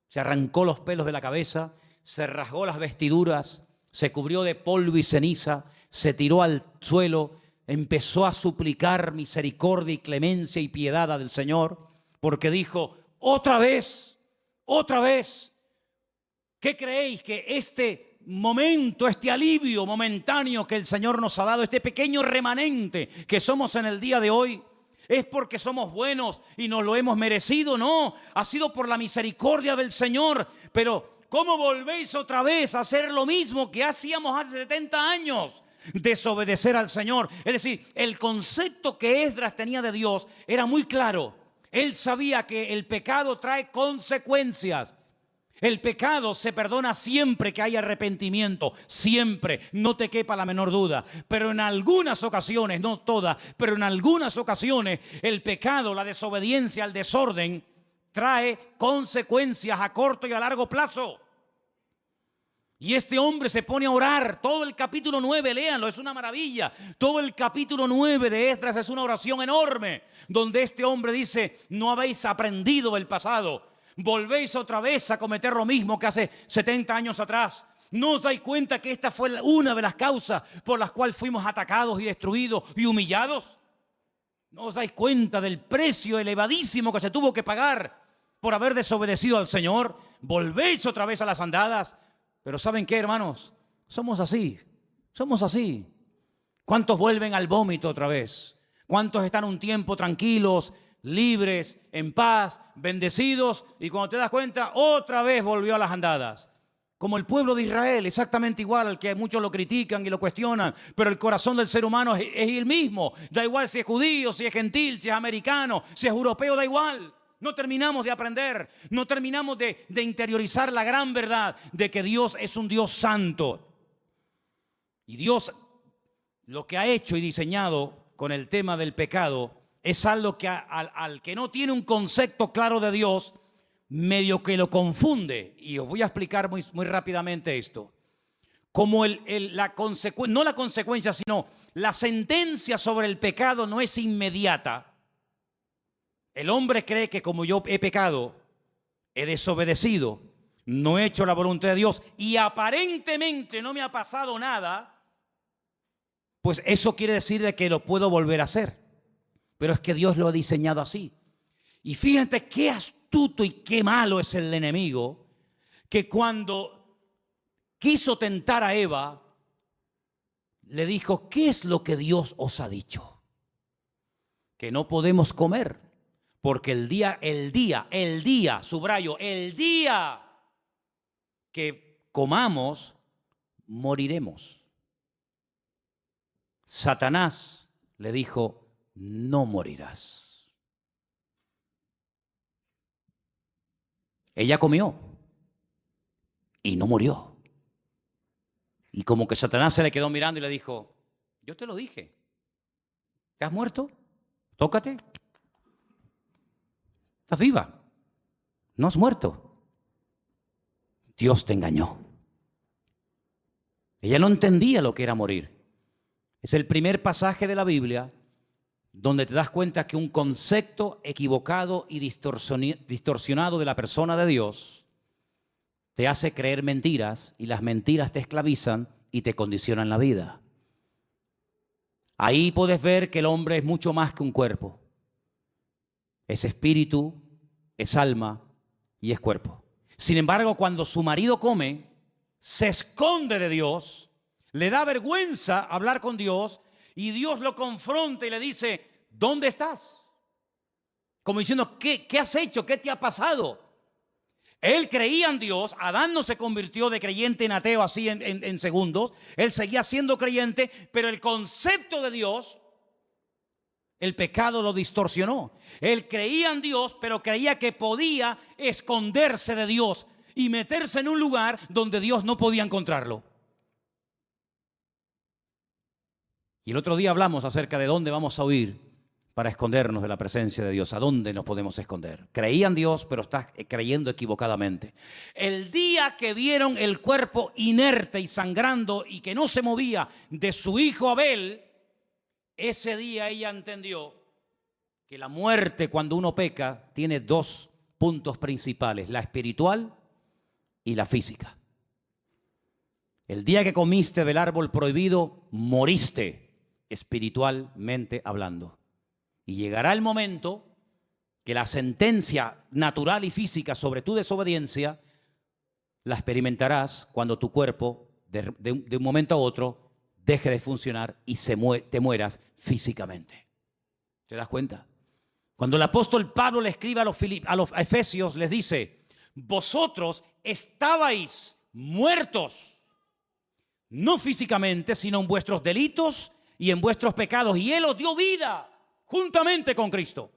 Se arrancó los pelos de la cabeza, se rasgó las vestiduras, se cubrió de polvo y ceniza, se tiró al suelo, empezó a suplicar misericordia y clemencia y piedad del Señor, porque dijo, otra vez, ¿qué creéis que este momento, este alivio momentáneo que el Señor nos ha dado, este pequeño remanente que somos en el día de hoy, es porque somos buenos y nos lo hemos merecido? No, ha sido por la misericordia del Señor. Pero ¿cómo volvéis otra vez a hacer lo mismo que hacíamos hace 70 años? Desobedecer al Señor. Es decir, el concepto que Esdras tenía de Dios era muy claro. Él sabía que el pecado trae consecuencias. El pecado se perdona siempre que hay arrepentimiento, siempre, no te quepa la menor duda. Pero en algunas ocasiones, no todas, pero en algunas ocasiones el pecado, la desobediencia, el desorden trae consecuencias a corto y a largo plazo. Y este hombre se pone a orar, todo el capítulo 9, léanlo, es una maravilla. Todo el capítulo 9 de Esdras es una oración enorme, donde este hombre dice, no habéis aprendido del pasado. Volvéis otra vez a cometer lo mismo que hace 70 años atrás. ¿No os dais cuenta que esta fue una de las causas por las cuales fuimos atacados y destruidos y humillados? ¿No os dais cuenta del precio elevadísimo que se tuvo que pagar por haber desobedecido al Señor? Volvéis otra vez a las andadas. Pero ¿saben qué, hermanos? Somos así. ¿Cuántos vuelven al vómito otra vez? ¿Cuántos están un tiempo tranquilos, libres, en paz, bendecidos, y cuando te das cuenta, otra vez volvió a las andadas? Como el pueblo de Israel, exactamente igual, al que muchos lo critican y lo cuestionan, pero el corazón del ser humano es el mismo. Da igual si es judío, si es gentil, si es americano, si es europeo, da igual. No terminamos de aprender, no terminamos de interiorizar la gran verdad de que Dios es un Dios santo. Y Dios lo que ha hecho y diseñado con el tema del pecado es algo que al que no tiene un concepto claro de Dios, medio que lo confunde. Y os voy a explicar muy rápidamente esto. Como no la consecuencia, sino la sentencia sobre el pecado no es inmediata. El hombre cree que como yo he pecado, he desobedecido, no he hecho la voluntad de Dios y aparentemente no me ha pasado nada, pues eso quiere decir de que lo puedo volver a hacer. Pero es que Dios lo ha diseñado así. Y fíjate qué astuto y qué malo es el enemigo, que cuando quiso tentar a Eva, le dijo, ¿qué es lo que Dios os ha dicho? Que no podemos comer, porque el día, subrayo, el día que comamos, moriremos. Satanás le dijo, no morirás. Ella comió y no murió. Y como que Satanás se le quedó mirando y le dijo, yo te lo dije, ¿te has muerto? Tócate. Estás viva, no has muerto. Dios te engañó. Ella no entendía lo que era morir. Es el primer pasaje de la Biblia donde te das cuenta que un concepto equivocado y distorsionado de la persona de Dios te hace creer mentiras, y las mentiras te esclavizan y te condicionan la vida. Ahí puedes ver que el hombre es mucho más que un cuerpo. Es espíritu, es alma y es cuerpo. Sin embargo, cuando su marido come, se esconde de Dios, le da vergüenza hablar con Dios, y Dios lo confronta y le dice, ¿dónde estás? Como diciendo, ¿qué has hecho? ¿Qué te ha pasado? Él creía en Dios. Adán no se convirtió de creyente en ateo así en segundos. Él seguía siendo creyente, pero el concepto de Dios, el pecado lo distorsionó. Él creía en Dios, pero creía que podía esconderse de Dios y meterse en un lugar donde Dios no podía encontrarlo. Y el otro día hablamos acerca de dónde vamos a huir para escondernos de la presencia de Dios. ¿A dónde nos podemos esconder? Creía en Dios, pero estás creyendo equivocadamente. El día que vieron el cuerpo inerte y sangrando y que no se movía de su hijo Abel, ese día ella entendió que la muerte, cuando uno peca, tiene dos puntos principales, la espiritual y la física. El día que comiste del árbol prohibido, moriste espiritualmente hablando. Y llegará el momento que la sentencia natural y física sobre tu desobediencia la experimentarás cuando tu cuerpo de un momento a otro deje de funcionar y te mueras físicamente. ¿Te das cuenta? Cuando el apóstol Pablo le escribe a los Efesios, les dice: vosotros estabais muertos, no físicamente, sino en vuestros delitos y en vuestros pecados, y Él os dio vida juntamente con Cristo.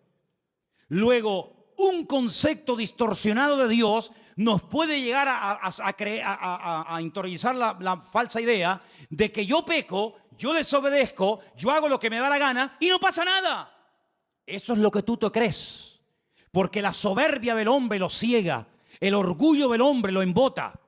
Luego, un concepto distorsionado de Dios nos puede llegar a interiorizar la falsa idea de que yo peco, yo desobedezco, yo hago lo que me da la gana y no pasa nada. Eso es lo que tú te crees, porque la soberbia del hombre lo ciega, el orgullo del hombre lo embota.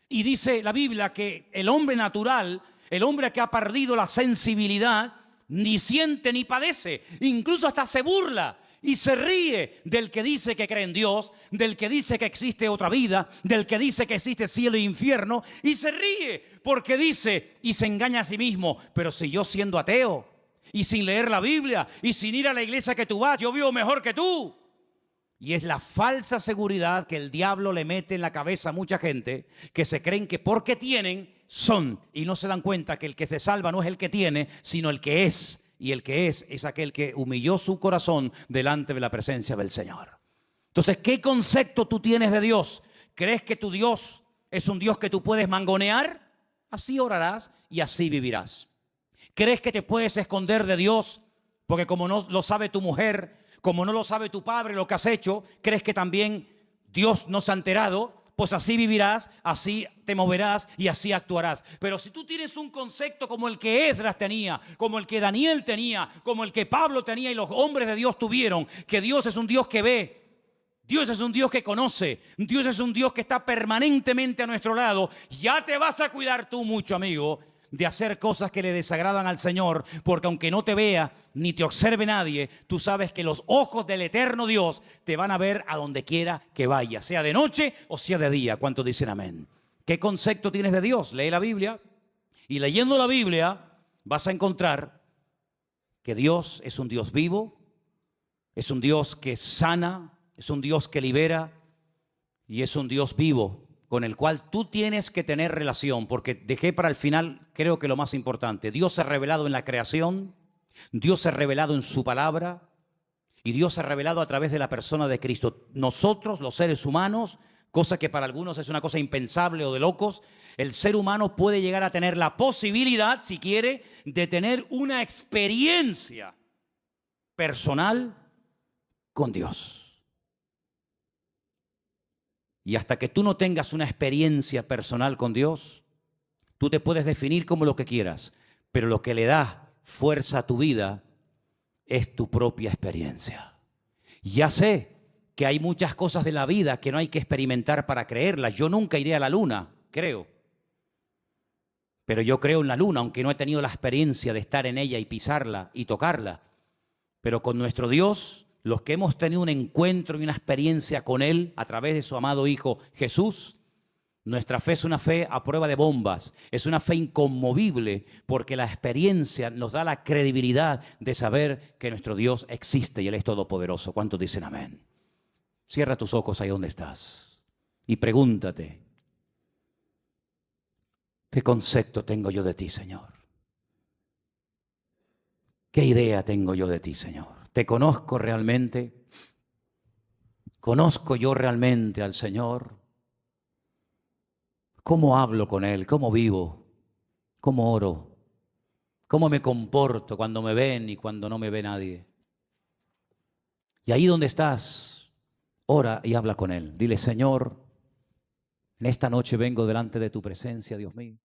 Y dice la Biblia que el hombre natural, el hombre que ha perdido la sensibilidad, ni siente ni padece, incluso hasta se burla y se ríe del que dice que cree en Dios, del que dice que existe otra vida, del que dice que existe cielo e infierno, y se ríe porque dice y se engaña a sí mismo: pero si yo, siendo ateo y sin leer la Biblia y sin ir a la iglesia que tú vas, yo vivo mejor que tú. Y es la falsa seguridad que el diablo le mete en la cabeza a mucha gente, que se creen que porque tienen, son, y no se dan cuenta que el que se salva no es el que tiene, sino el que es. Y el que es aquel que humilló su corazón delante de la presencia del Señor. Entonces, ¿qué concepto tú tienes de Dios? ¿Crees que tu Dios es un Dios que tú puedes mangonear? Así orarás y así vivirás. ¿Crees que te puedes esconder de Dios? Porque como no lo sabe tu mujer, como no lo sabe tu padre lo que has hecho, ¿crees que también Dios no se ha enterado? Pues así vivirás, así te moverás y así actuarás. Pero si tú tienes un concepto como el que Esdras tenía, como el que Daniel tenía, como el que Pablo tenía y los hombres de Dios tuvieron, que Dios es un Dios que ve, Dios es un Dios que conoce, Dios es un Dios que está permanentemente a nuestro lado, ya te vas a cuidar tú mucho, amigo, de hacer cosas que le desagradan al Señor, porque aunque no te vea ni te observe nadie, tú sabes que los ojos del eterno Dios te van a ver a donde quiera que vayas, sea de noche o sea de día. ¿Cuántos dicen amén? ¿Qué concepto tienes de Dios? Lee la Biblia, y leyendo la Biblia vas a encontrar que Dios es un Dios vivo, es un Dios que sana, es un Dios que libera y es un Dios vivo, con el cual tú tienes que tener relación, porque dejé para el final, creo que lo más importante: Dios se ha revelado en la creación, Dios se ha revelado en su palabra y Dios se ha revelado a través de la persona de Cristo. Nosotros, los seres humanos, cosa que para algunos es una cosa impensable o de locos, el ser humano puede llegar a tener la posibilidad, si quiere, de tener una experiencia personal con Dios. Y hasta que tú no tengas una experiencia personal con Dios, tú te puedes definir como lo que quieras, pero lo que le da fuerza a tu vida es tu propia experiencia. Ya sé que hay muchas cosas de la vida que no hay que experimentar para creerlas. Yo nunca iré a la luna, creo. Pero yo creo en la luna, aunque no he tenido la experiencia de estar en ella y pisarla y tocarla. Pero con nuestro Dios, los que hemos tenido un encuentro y una experiencia con Él a través de su amado Hijo Jesús, nuestra fe es una fe a prueba de bombas, es una fe inconmovible, porque la experiencia nos da la credibilidad de saber que nuestro Dios existe y Él es todopoderoso. ¿Cuántos dicen amén? Cierra tus ojos ahí donde estás y pregúntate: ¿qué concepto tengo yo de ti, Señor? ¿Qué idea tengo yo de ti, Señor? ¿Te conozco realmente? ¿Conozco yo realmente al Señor? ¿Cómo hablo con Él? ¿Cómo vivo? ¿Cómo oro? ¿Cómo me comporto cuando me ven y cuando no me ve nadie? Y ahí donde estás, ora y habla con Él. Dile: Señor, en esta noche vengo delante de tu presencia, Dios mío.